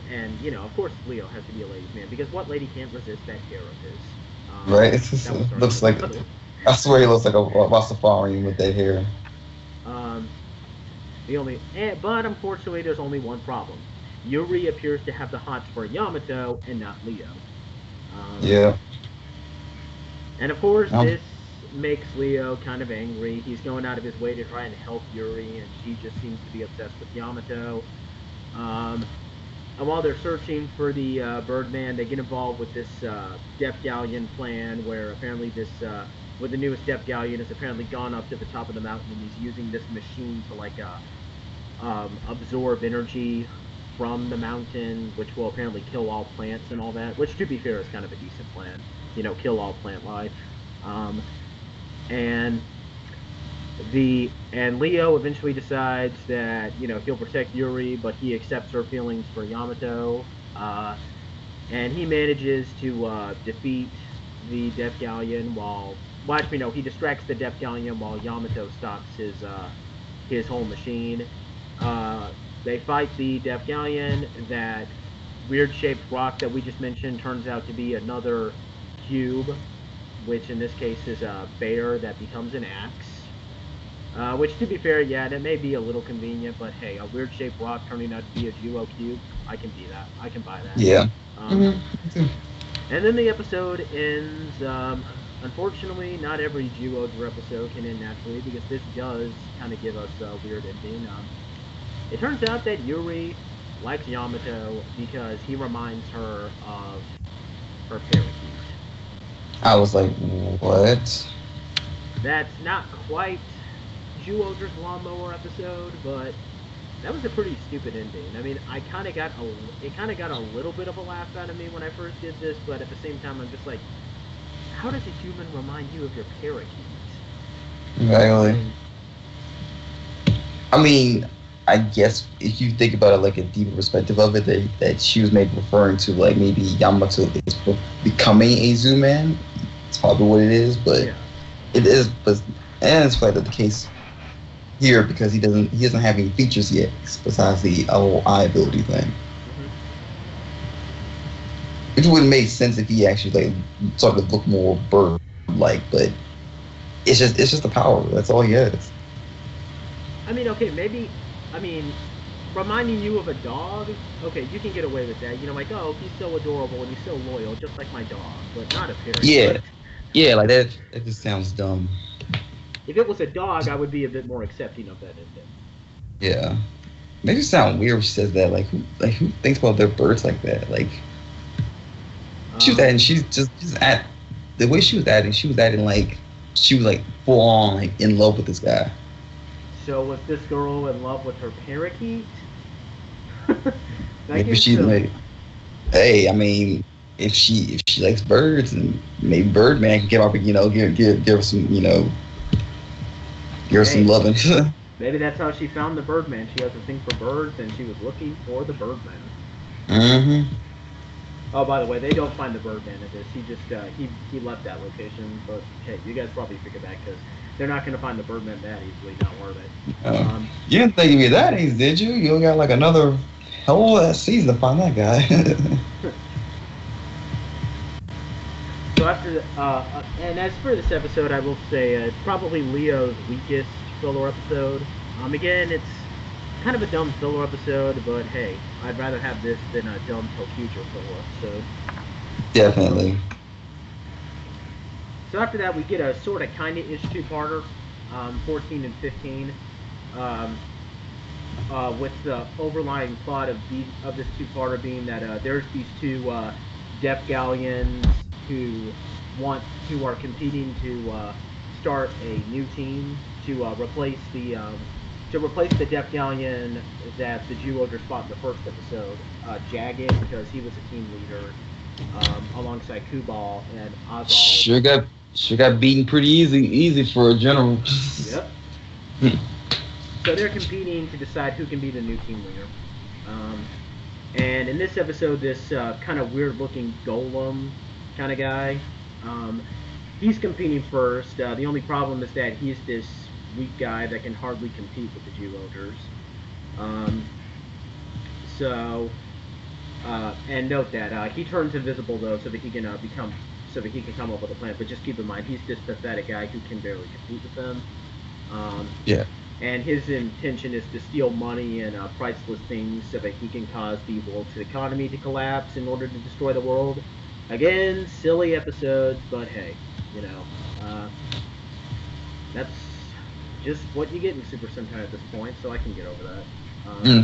S2: And, of course Leo has to be a ladies' man, because what lady can't resist that hair of his?
S3: Right? It looks like, I swear he looks like a Rastafarian with that hair.
S2: But unfortunately, there's only one problem. Yuri appears to have the hots for Yamato and not Leo.
S3: Yeah.
S2: And of course, this makes Leo kind of angry. He's going out of his way to try and help Yuri, and she just seems to be obsessed with Yamato. And while they're searching for the Birdman, they get involved with this Death Galleon plan, where apparently with the newest Death Galleon, has apparently gone up to the top of the mountain, and he's using this machine to absorb energy from the mountain, which will apparently kill all plants and all that. Which, to be fair, is kind of a decent plan. Kill all plant life. And Leo eventually decides that he'll protect Yuri, but he accepts her feelings for Yamato, and he manages to defeat the Death Galleon he distracts the Death Galleon while Yamato stops his whole machine. They fight the Death Galleon. That weird-shaped rock that we just mentioned turns out to be another cube, which in this case is a bear that becomes an axe. Which, to be fair, yeah, that may be a little convenient, but hey, a weird-shaped rock turning out to be a Zyuoh cube, I can be that. I can buy that.
S3: Yeah.
S2: And then the episode ends. Unfortunately, not every Zyuohger episode can end naturally, because this does kind of give us a weird ending. It turns out that Yuri likes Yamato because he reminds her of her parakeet.
S3: I was like, what?
S2: That's not quite Zyuohger's lawnmower episode, but that was a pretty stupid ending. I mean, it kind of got a little bit of a laugh out of me when I first did this, but at the same time, I'm just like, how does a human remind you of your parakeet?
S3: Exactly. I mean, I guess if you think about it like a deeper perspective of it, that she was maybe referring to like maybe Yamato is becoming a Zoo Man. It's probably what it is, but it is. But and it's probably the case here because he doesn't have any features yet besides the whole eye ability thing. Which wouldn't make sense if he actually like started to look more bird-like, but it's just the power. That's all he has.
S2: I mean, okay, maybe. I mean, reminding you of a dog. Okay, you can get away with that. Like, oh, he's so adorable and he's so loyal, just like my dog, but not a parakeet.
S3: Yeah, like that. That just sounds dumb.
S2: If it was a dog, I would be a bit more accepting of that ending.
S3: Yeah. Makes it sound weird when she says that. Who thinks about their birds like that? Like, she was acting. She's just at the way she was acting. She was acting like she was like full on like in love with this guy.
S2: So was this girl in love with her parakeet? That
S3: Maybe
S2: gives
S3: she's
S2: some.
S3: like, hey, I mean, if she likes birds, and maybe Birdman can give up, give her some, give her some
S2: Hey,
S3: loving.
S2: maybe that's how she found the Birdman. She has a thing for birds, and she was looking for the Birdman.
S3: Mm-hmm.
S2: Oh, by the way, they don't find the Birdman in this. He just he left that location. But hey, you guys probably figured that because they're not going to find the Birdman that easily. Not worth it.
S3: You didn't think it'd be that easy, did you? You got like another hell of a season to find that guy.
S2: So after, and as for this episode, I will say it's probably Leo's weakest filler episode. Again, it's kind of a dumb filler episode, but hey, I'd rather have this than a dumb till future filler episode.
S3: Definitely.
S2: So after that, we get a sort of kind of ish two-parter, 14 and 15, with the overlying plot of this two-parter being that there's these two Death Galleons who are competing to start a new team to replace the Death Galleon that the Zyuohger fought in the first episode, Jagged, because he was a team leader alongside Kubal and Azal.
S3: Sure got beaten pretty easy for a general.
S2: Yep. So they're competing to decide who can be the new team leader. And in this episode, this kind of weird-looking golem kind of guy, he's competing first. The only problem is that he's this weak guy that can hardly compete with the Zyuohgers. And note that he turns invisible though, so that he can come up with a plan. But just keep in mind, he's this pathetic guy who can barely compete with them.
S3: Yeah.
S2: And his intention is to steal money and priceless things so that he can cause the world's economy to collapse in order to destroy the world. Again, silly episodes, but hey, that's just what you get in Super Sentai at this point, so I can get over that.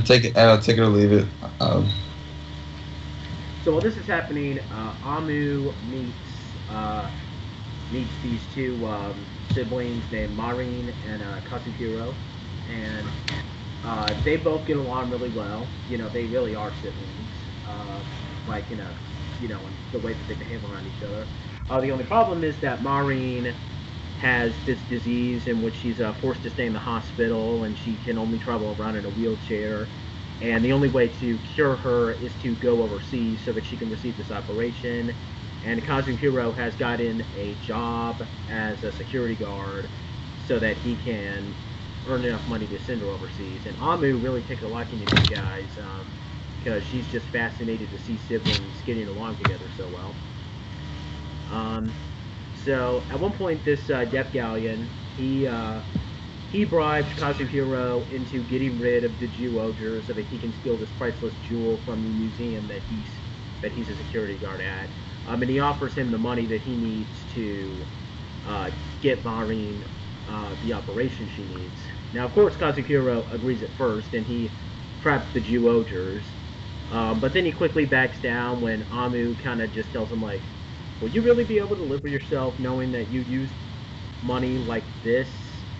S3: Take it or leave it.
S2: So while this is happening, Amu meets these two siblings named Marin and Kazuhiro, and they both get along really well. They really are siblings, in the way that they behave around each other. The only problem is that Marin has this disease in which she's forced to stay in the hospital, and she can only travel around in a wheelchair. And the only way to cure her is to go overseas so that she can receive this operation. And Kazuhiro has gotten a job as a security guard so that he can earn enough money to send her overseas. And Amu really takes a liking to these guys because she's just fascinated to see siblings getting along together so well. So at one point, this Death Galleon, he bribes Kazuhiro into getting rid of the Zyuohger so that he can steal this priceless jewel from the museum that he's a security guard at. And he offers him the money that he needs to get Marin the operation she needs. Now, of course, Kazuhiro agrees at first, and he traps the Zyuohgers. But then he quickly backs down when Amu kind of just tells him, like, will you really be able to live for yourself knowing that you used money like this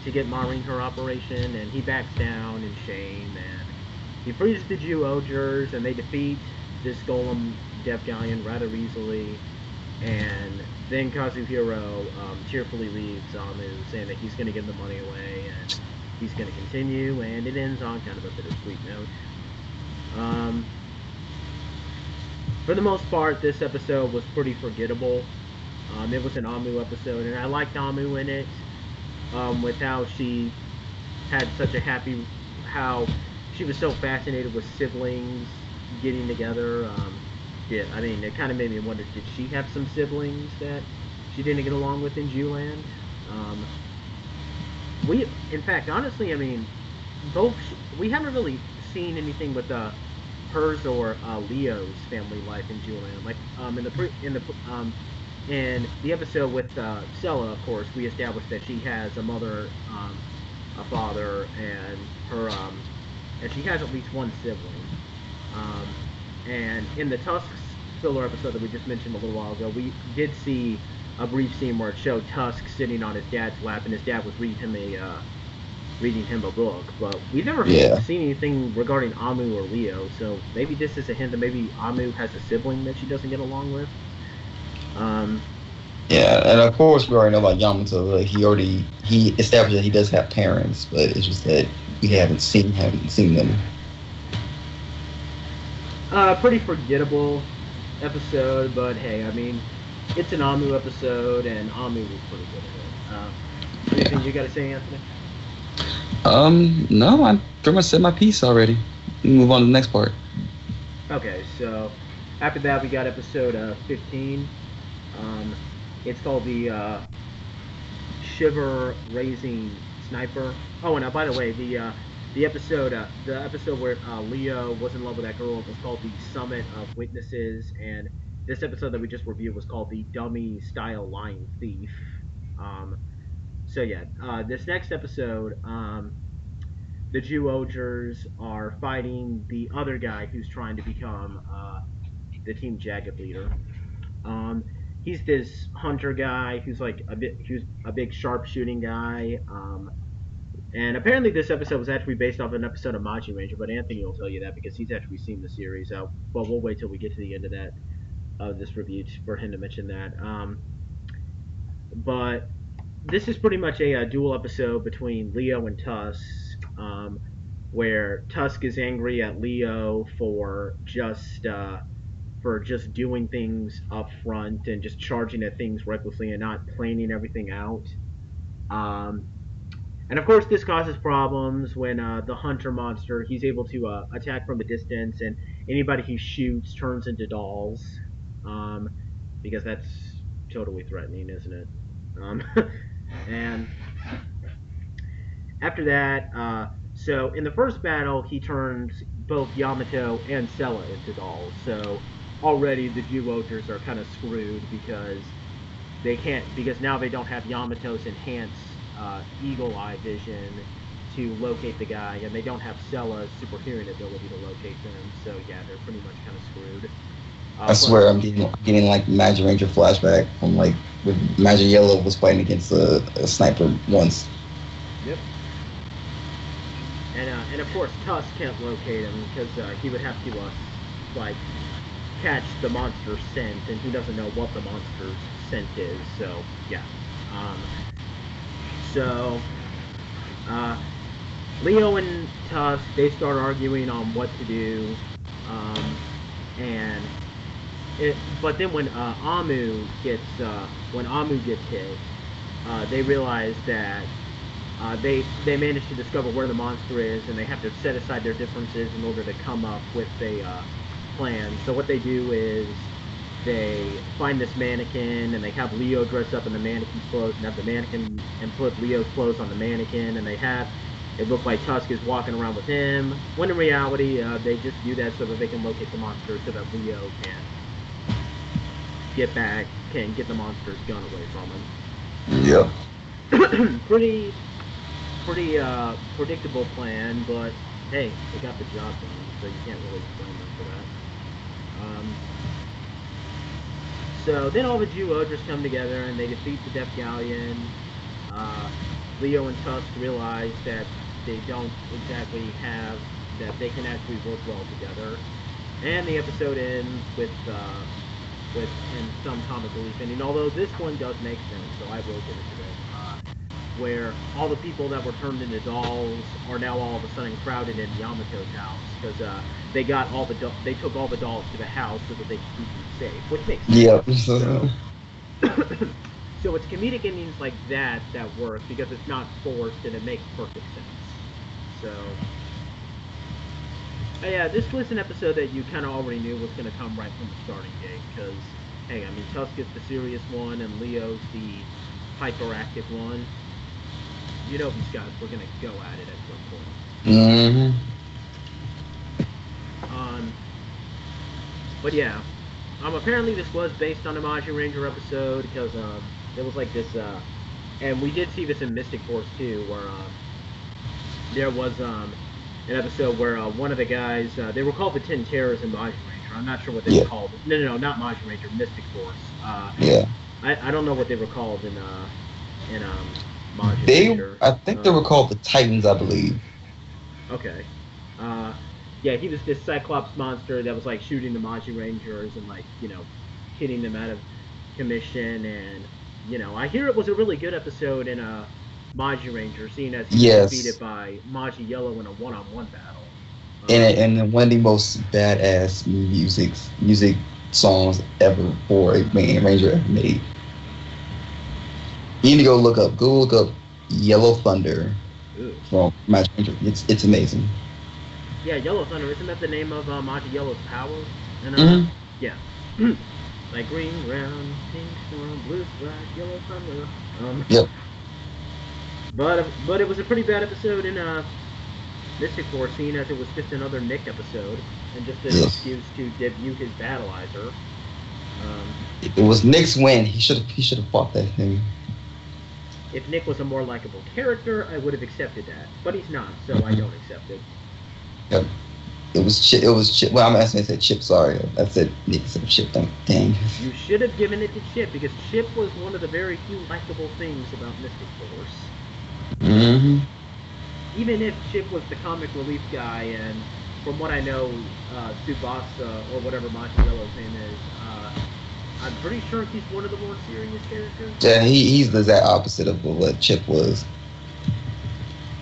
S2: to get Marin her operation? And he backs down in shame, and he frees the Zyuohgers, and they defeat this golem Death Galleon rather easily. And then Kazuhiro cheerfully leaves Amu, saying that he's going to give the money away, and he's going to continue, and it ends on kind of a bittersweet note. For the most part, this episode was pretty forgettable. It was an Amu episode, and I liked Amu in it, with how she had such a how she was so fascinated with siblings getting together. I mean, it kind of made me wonder, did she have some siblings that she didn't get along with in Jewland? In fact, honestly, I mean, we haven't really seen anything with hers or Leo's family life in Jewland. Like in the episode with Sella, of course, we established that she has a mother, a father, and and she has at least one sibling. Um, and in the Tusks filler episode that we just mentioned a little while ago, we did see a brief scene where it showed Tusk sitting on his dad's lap, and his dad was reading him a book. But we've never
S3: Yeah.
S2: seen anything regarding Amu or Leo, so maybe this is a hint that maybe Amu has a sibling that she doesn't get along with. Um,
S3: Yeah, and of course we already know about Yamato. Like he established that he does have parents, but it's just that we haven't seen them.
S2: Pretty forgettable episode, but hey, I mean, it's an Amu episode, and Amu was pretty good at it. Anything
S3: Yeah.
S2: you got to say, Anthony?
S3: No, I pretty much said my piece already. Move on to the next part.
S2: Okay, so after that, we got episode 15. Um, it's called the Shiver Raising Sniper. Oh, and by the way, the episode where Leo was in love with that girl was called the Summit of Witnesses, and this episode that we just reviewed was called the Dummy Style Lying Thief. Um, so yeah, this next episode, the Zyuohgers are fighting the other guy who's trying to become the Team Jagged leader. Um, he's this hunter guy who's a big sharpshooting guy. And apparently this episode was actually based off an episode of Machi Ranger, but Anthony will tell you that because he's actually seen the series. But we'll wait till we get to the end of that this review for him to mention that. But this is pretty much a dual episode between Leo and Tusk, where Tusk is angry at Leo for just doing things up front and just charging at things recklessly and not planning everything out. Um, and of course, this causes problems when the hunter monster he's able to attack from a distance, and anybody he shoots turns into dolls, um, because that's totally threatening, isn't it? Um, and after that, so in the first battle, he turns both Yamato and Sella into dolls. So already the Zyuohgers are kind of screwed because now they don't have Yamato's enhanced eagle eye vision to locate the guy, and they don't have Sella's super hearing ability to locate them. So yeah, they're pretty much kind of screwed.
S3: I swear I'm getting like Magic Ranger flashback from like when Magic Yellow was fighting against a sniper once.
S2: Yep. And of course Tusk can't locate him because he would have to like catch the monster's scent, and he doesn't know what the monster's scent is. So yeah. Um, so Leo and Tusk they start arguing on what to do, and but then when Amu gets hit, they realize that they managed to discover where the monster is, and they have to set aside their differences in order to come up with a plan. So what they do is they find this mannequin, and they have Leo dress up in the mannequin's clothes, and have the mannequin and put Leo's clothes on the mannequin, and it look like Tusk is walking around with him. When in reality, they just do that so that they can locate the monster, so that Leo can get the monster's gun away from him.
S3: Yeah.
S2: Pretty predictable plan, but hey, they got the job done, so you can't really blame them for that. So then all the Zyuohgers come together and they defeat the Death Galleon. Leo and Tusk realize that they don't exactly have that they can actually work well together, and the episode ends with in some comic relief ending. Although this one does make sense, so I will get into it. Where all the people that were turned into dolls are now all of a sudden crowded in Yamato's house because they took all the dolls to the house so that they could keep them safe, which makes sense.
S3: Yeah.
S2: So it's comedic endings like that work because it's not forced and it makes perfect sense. So yeah, this was an episode that you kind of already knew was going to come right from the starting gate because hey, I mean Tusk is the serious one and Leo's the hyperactive one. You know these guys were gonna go at it at some point.
S3: Mm-hmm.
S2: But yeah, Apparently this was based on a Majin Ranger episode because there was like this and we did see this in Mystic Force too, where there was an episode where one of the guys they were called the Ten Terrors in Majin Ranger. I'm not sure what they were called. No, not Majin Ranger, Mystic Force.
S3: Yeah.
S2: I don't know what they were called in Majin Ranger.
S3: I think they were called the Titans, I believe.
S2: Okay. Yeah, he was this Cyclops monster that was like shooting the Majin Rangers and like, you know, hitting them out of commission, and you know, I hear it was a really good episode in a Majin Ranger, seeing as he was defeated by Majin Yellow in a one-on-one battle.
S3: And one of the most badass music songs ever for a main Ranger ever made. You need to go look up Yellow Thunder from Majin Ranger. It's amazing.
S2: Yeah, Yellow Thunder, isn't that the name of Majin Yellow's power? And, yeah. Like green, brown, pink, storm, blue, black, yellow thunder.
S3: Yep.
S2: But it was a pretty bad episode in Mystic Force, seeing as it was just another Nick episode and just an excuse to debut his battleizer.
S3: It was Nick's win. He should have fought that thing.
S2: If Nick was a more likable character, I would have accepted that, but he's not, so I don't accept it.
S3: Yep. It was Chip. Well, I'm asking. I said Chip. Sorry, I said Nick. Said Chip. Dang.
S2: You should have given it to Chip because Chip was one of the very few likable things about Mystic Force.
S3: Mm-hmm.
S2: Even if Chip was the comic relief guy, and from what I know, Tsubasa or whatever Majin Yellow's name is, I'm pretty sure he's one of the more serious characters.
S3: Yeah, he's the exact opposite of what Chip was.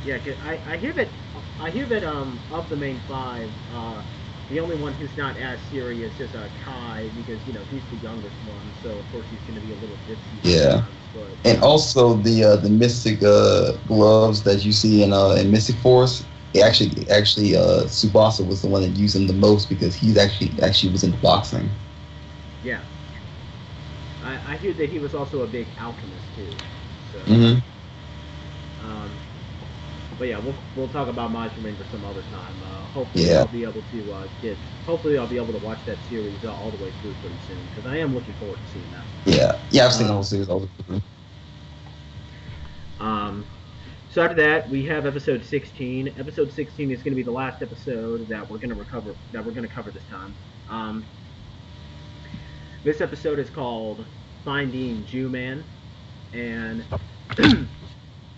S2: Yeah, 'cause I hear that of the main five, the only one who's not as serious is Kai, because you know he's the youngest one, so of course he's going to be a little ditzy.
S3: Yeah, and also the Mystic gloves that you see in Mystic Force, actually Tsubasa was the one that used them the most because he's actually was in boxing.
S2: Yeah, I hear that he was also a big alchemist too. So.
S3: Mm-hmm.
S2: But yeah, we'll talk about Majin Ranger some other time. Hopefully I'll be able to watch that series all the way through pretty soon, because I am looking forward to seeing that.
S3: Yeah, I've seen the whole series all the way through.
S2: So after that, we have episode 16. Episode 16 is going to be the last episode that we're going to cover this time. This episode is called Finding Jew-Man, and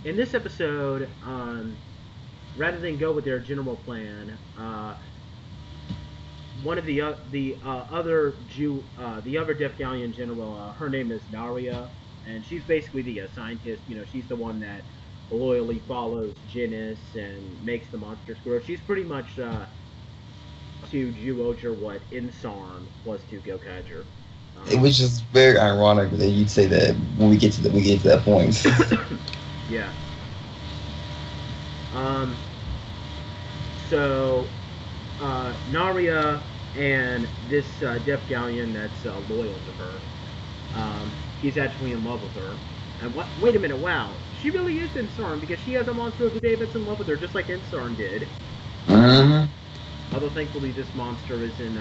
S2: in this episode, rather than go with their general plan, one of the other Death Galleon general, her name is Naria, and she's basically the scientist. You know, she's the one that loyally follows Genis and makes the monsters grow. She's pretty much to Zyuohger what Insarm was to Gokaiger.
S3: It was just very ironic that you'd say that when we get to that point.
S2: Yeah. So, Naria and this Death Galleon that's loyal to her, he's actually in love with her. And wait a minute, wow. She really is Insarm because she has a monster of the day that's in love with her, just like Insarm did.
S3: Mm-hmm.
S2: Although thankfully this monster isn't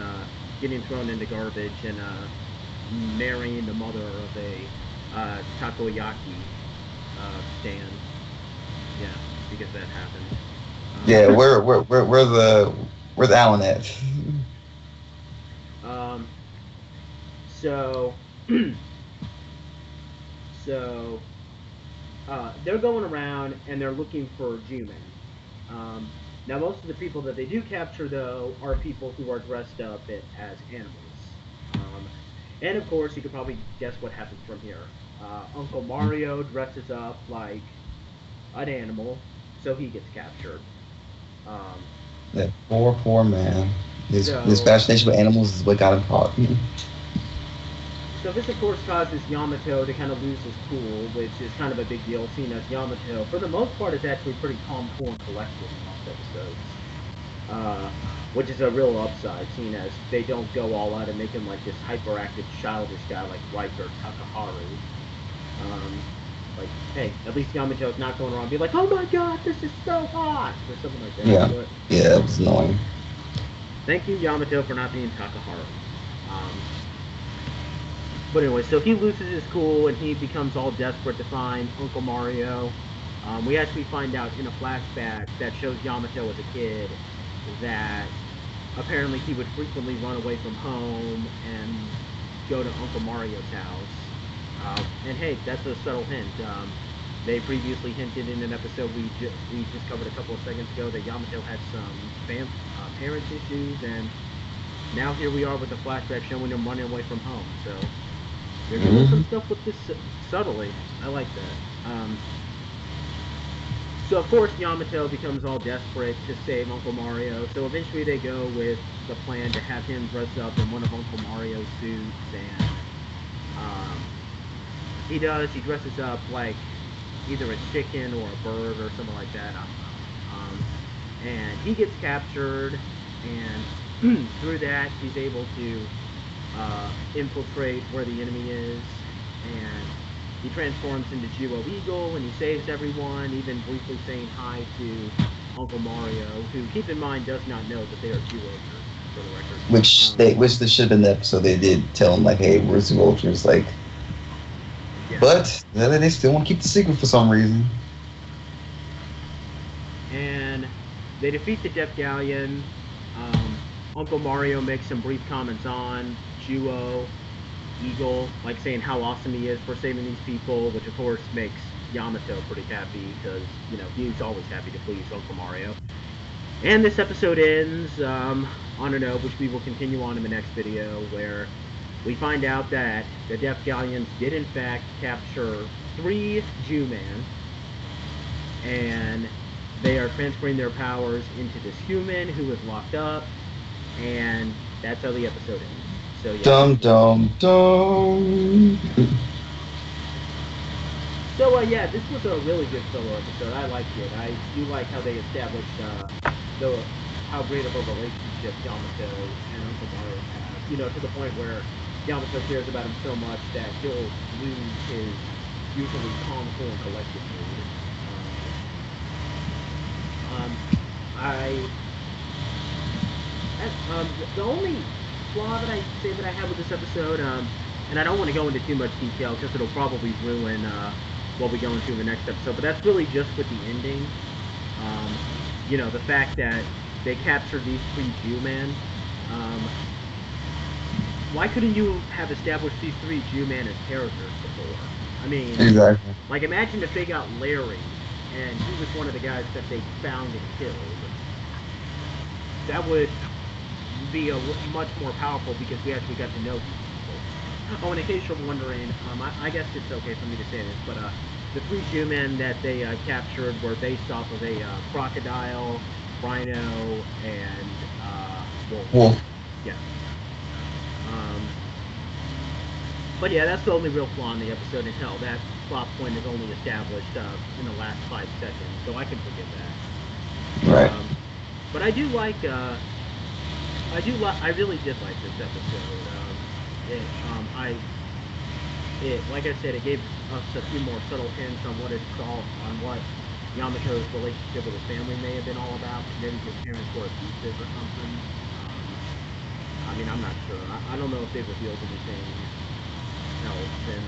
S2: getting thrown into garbage and marrying the mother of a takoyaki stand. Yeah, because that happened.
S3: Yeah, where's Alan at?
S2: They're going around and they're looking for Jew-Men. Now, most of the people that they do capture, though, are people who are dressed up as animals. And, of course, you could probably guess what happens from here. Uncle Mario dresses up like an animal, so he gets captured.
S3: That poor man. His fascination with animals is what got him caught.
S2: So this, of course, causes Yamato to kind of lose his cool, which is kind of a big deal, seeing as Yamato, for the most part, is actually pretty calm, cool, and collected in most episodes. Which is a real upside, seeing as they don't go all out and make him like this hyperactive, childish guy like Riker Takaharu. Like, hey, at least Yamato's not going around and be like, oh my god, this is so hot, or something like that.
S3: Yeah,
S2: but,
S3: yeah, it was annoying.
S2: Thank you, Yamato, for not being Takaharu. But anyway, so he loses his cool and he becomes all desperate to find Uncle Mario. We actually find out in a flashback that shows Yamato as a kid that apparently he would frequently run away from home and go to Uncle Mario's house. And hey, that's a subtle hint. They previously hinted in an episode we just covered a couple of seconds ago that Yamato had some parents issues, and now here we are with the flashback showing him running away from home. So they're doing some stuff with this subtly. I like that. So of course Yamato becomes all desperate to save Uncle Mario. So eventually they go with the plan to have him dress up in one of Uncle Mario's suits, and he dresses up like either a chicken or a bird or something like that. And he gets captured, and through that he's able to infiltrate where the enemy is, and he transforms into Zyuohger Eagle, and he saves everyone, even briefly saying hi to Uncle Mario, who, keep in mind, does not know that they are Zyuohgers, for the record.
S3: Which they should have in the episode they did tell him, like, hey, we're Zyuohgers, like. Yeah. But they still want to keep the secret for some reason.
S2: And they defeat the Death Galleon. Uncle Mario makes some brief comments on Zyuohger Eagle, like saying how awesome he is for saving these people, which of course makes Yamato pretty happy because, you know, he's always happy to please Uncle Mario. And this episode ends on a note, which we will continue on in the next video, where we find out that the Death Galleons did in fact capture 3 Jew-Man, and they are transferring their powers into this human who is locked up, and that's how the episode ends. So, yeah.
S3: Dum dum dum.
S2: So yeah, this was a really good filler episode. I liked it. I do like how they established how great of a relationship Yamato and Uncle Mario have. You know, to the point where Yamato cares about him so much that he'll lose his usually calm, cool, and collected mood. The only flaw that I say that I have with this episode, and I don't want to go into too much detail because it'll probably ruin what we go into in the next episode, but that's really just with the ending. You know, the fact that they captured these 3 Jew-Men. Why couldn't you have established these 3 Jew-Men as characters before? I mean,
S3: exactly.
S2: Like, imagine if they got Larry, and he was one of the guys that they found and killed. That would be much more powerful because we actually got to know these people. Oh, and in case you're wondering, I guess it's okay for me to say this, but the 3 Jew-Men that they captured were based off of a crocodile, rhino, and wolf. Yeah. But yeah, that's the only real flaw in the episode, and hell, that plot point is only established in the last 5 seconds, so I can forgive that.
S3: Right.
S2: But I do like, I really did like this episode. Like I said, it gave us a few more subtle hints on what Yamato's relationship with his family may have been all about. Maybe his parents were abusive or something. I mean, I'm not sure. I don't know if they revealed anything else in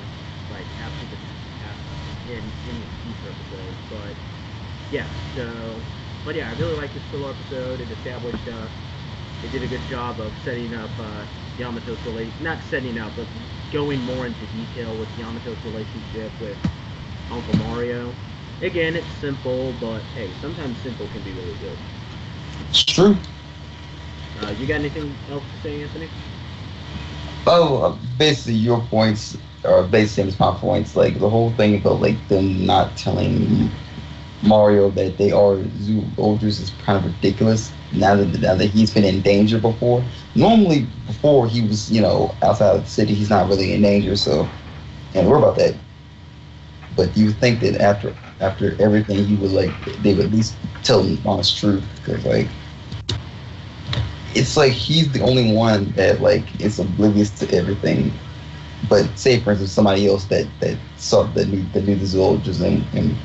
S2: like in the future episodes, but yeah. But yeah, I really like this filler episode. It established, it did a good job of setting up Yamato's not setting up, but going more into detail with Yamato's relationship with Uncle Mario. Again, it's simple, but hey, sometimes simple can be really good.
S3: It's true.
S2: You got anything else to say, Anthony?
S3: Oh, basically your points are basically my points. Like the whole thing about like them not telling Mario that they are Zyuohgers is kind of ridiculous. Now that he's been in danger before. Normally, before he was, you know, outside of the city, he's not really in danger. So, and we're about that. But you would think that after everything, he would like they would at least tell him honest truth, because like it's like he's the only one that like is oblivious to everything. But say for instance somebody else that saw that knew the Zyuohgers and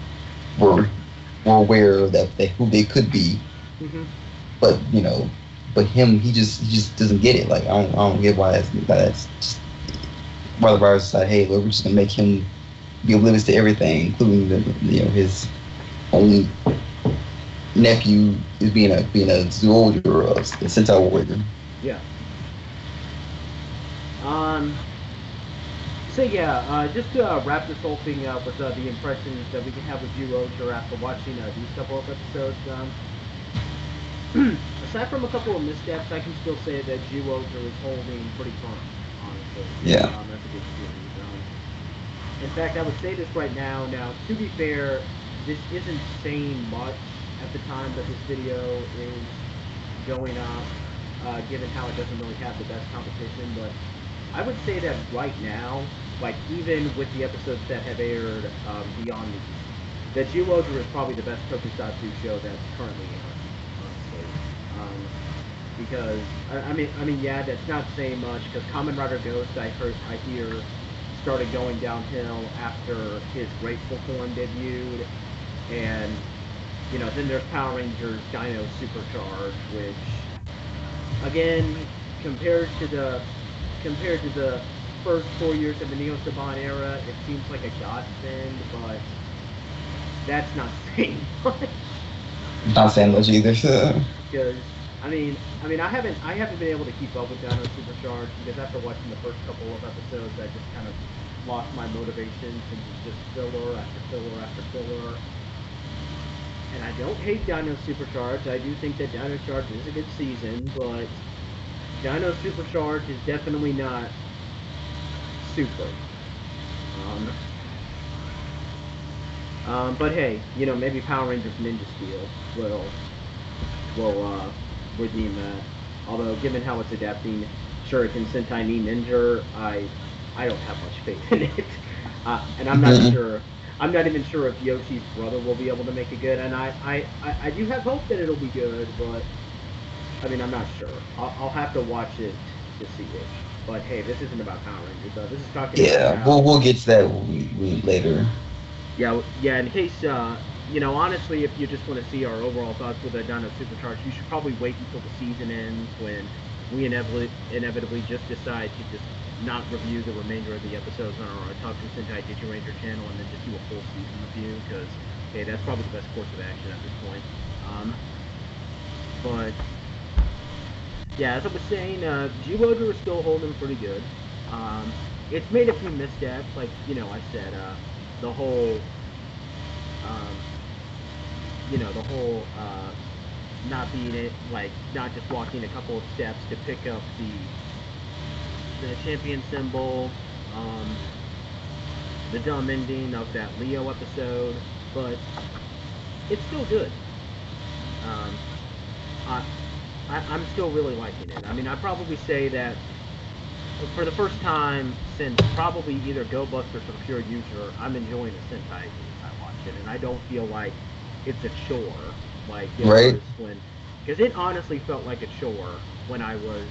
S3: were aware that who they could be.
S2: Mm-hmm.
S3: But you know, but him he just doesn't get it. Like I don't get why that's just, while the virus decided, hey, look, we're just gonna make him be oblivious to everything, including his only nephew is being a Zyuohger or a Sentai warrior.
S2: Yeah. So yeah, just to wrap this whole thing up with the impressions that we can have with Zyuohger after watching these couple of episodes. Aside from a couple of missteps, I can still say that Zyuohger is holding pretty firm, honestly.
S3: Yeah.
S2: That's a good series. In fact, I would say this right now. Now, to be fair, this isn't saying much at the time that this video is going up, given how it doesn't really have the best competition. But I would say that right now, like even with the episodes that have aired beyond these, that Zyuohger is probably the best tokusatsu show that's currently airing, honestly. Because I mean, yeah, that's not saying much. Because Kamen Rider Ghost, I hear, started going downhill after his Grateful Form debuted, and then there's Power Rangers Dino Supercharge, which again, compared to the first 4 years of the Neo Saban era, it seems like a godsend, but that's not saying much.
S3: Not saying much either. So.
S2: Because I mean, I haven't been able to keep up with Dino Supercharged because after watching the first couple of episodes, I just kind of lost my motivation since it's just filler after filler after filler. And I don't hate Dino Supercharged. I do think that Dino Charge is a good season, but Dino Supercharged is definitely not super. But hey, maybe Power Rangers Ninja Steel will redeem that. Although, given how it's adapting Shuriken Sentai Ni Ninja, I don't have much faith in it. And I'm not sure. I'm not even sure if Yoshi's brother will be able to make it good. And I do have hope that it'll be good, but I mean, I'm not sure. I'll have to watch it to see it. But hey, this isn't about Power Rangers, though. This is talking
S3: about... we'll get to that later.
S2: Yeah. In case honestly, if you just want to see our overall thoughts with the Dino Supercharged, you should probably wait until the season ends when we inevitably just decide to just not review the remainder of the episodes on our Doubutsu Sentai Zyuohger channel and then just do a full season review because hey, that's probably the best course of action at this point. But yeah, as I was saying, Zyuohger is still holding pretty good. It's made a few missteps, like I said, the whole not being it, like not just walking a couple of steps to pick up the champion symbol, the dumb ending of that Leo episode, but it's still good. I'm still really liking it. I mean, I'd probably say that for the first time since probably either Go Busters or Pure User, I'm enjoying the Sentai as I watch it, and I don't feel like it's a chore like it was when, because it honestly felt like a chore when I was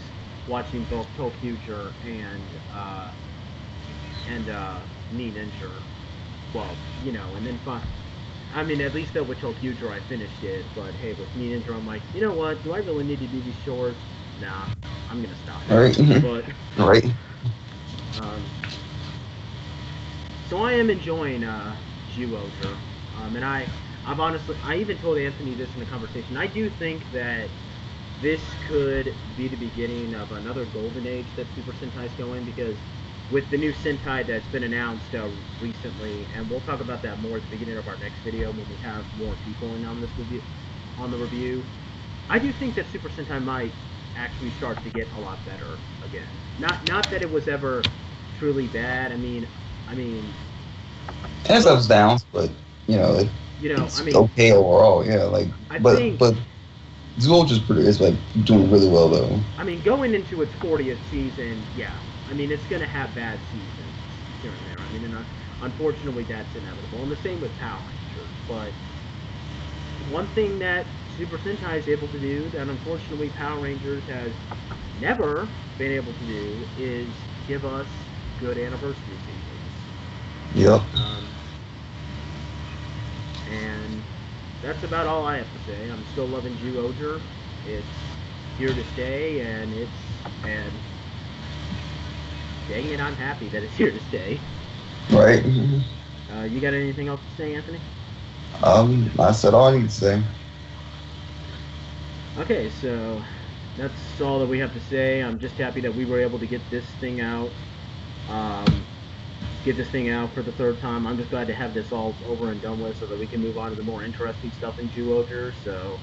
S2: watching both Tokuger and Ni Ninja. Well, and then I mean, at least though with Tokuger I finished it, but hey, with Ni Ninja I'm like, you know what? Do I really need to do these chores? Nah, I'm gonna stop.
S3: But
S2: so I am enjoying Zyuohger, and I've honestly, I even told Anthony this in a conversation. I do think that this could be the beginning of another golden age that Super Sentai's going, because with the new Sentai that's been announced recently, and we'll talk about that more at the beginning of our next video when we have more people in on this review, on the review. I do think that Super Sentai might actually start to get a lot better again. Not that it was ever truly bad. I mean, it
S3: has ups and downs, but it's okay overall. Yeah, like but Zyuohger is like doing really well though.
S2: I mean, going into its 40th season, yeah. I mean, it's gonna have bad seasons here and there. I mean, and unfortunately, that's inevitable. And the same with Power Rangers. But one thing that Super Sentai is able to do that unfortunately Power Rangers has never been able to do is give us good anniversary seasons.
S3: Yep.
S2: And that's about all I have to say. I'm still loving Zyuohger. It's here to stay, and dang it, I'm happy that it's here to stay.
S3: Right.
S2: You got anything else to say, Anthony?
S3: I said all I need to say.
S2: Okay, so that's all that we have to say. I'm just happy that we were able to get this thing out. Get this thing out for the third time. I'm just glad to have this all over and done with so that we can move on to the more interesting stuff in Zyuohger. So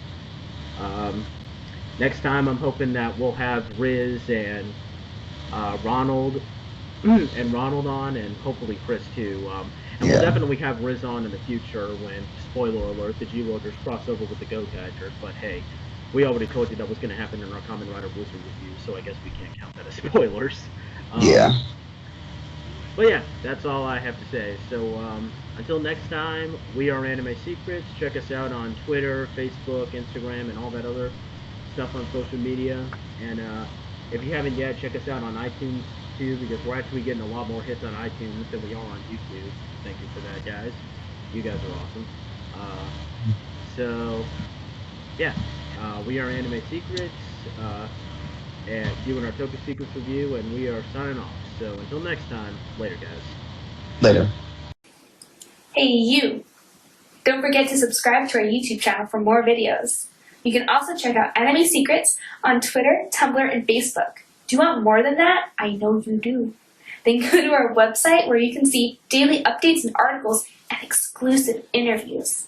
S2: next time I'm hoping that we'll have Riz and Ronald Ronald on, and hopefully Chris too. And we'll definitely have Riz on in the future when, spoiler alert, the Zyuohgers cross over with the Go-Geigers. But hey, we already told you that was going to happen in our Kamen Rider Blizzard review, so I guess we can't count that as spoilers.
S3: Yeah.
S2: But yeah, that's all I have to say. So until next time, we are Anime Secrets. Check us out on Twitter, Facebook, Instagram, and all that other stuff on social media. And if you haven't yet, check us out on iTunes too, because we're actually getting a lot more hits on iTunes than we are on YouTube. Thank you for that, guys. You guys are awesome. So yeah, we are Anime Secrets. And doing our Toku Secrets review, and we are signing off. So until next time, later, guys.
S3: Later.
S4: Hey, you! Don't forget to subscribe to our YouTube channel for more videos. You can also check out Anime Secrets on Twitter, Tumblr, and Facebook. Do you want more than that? I know you do. Then go to our website where you can see daily updates and articles and exclusive interviews.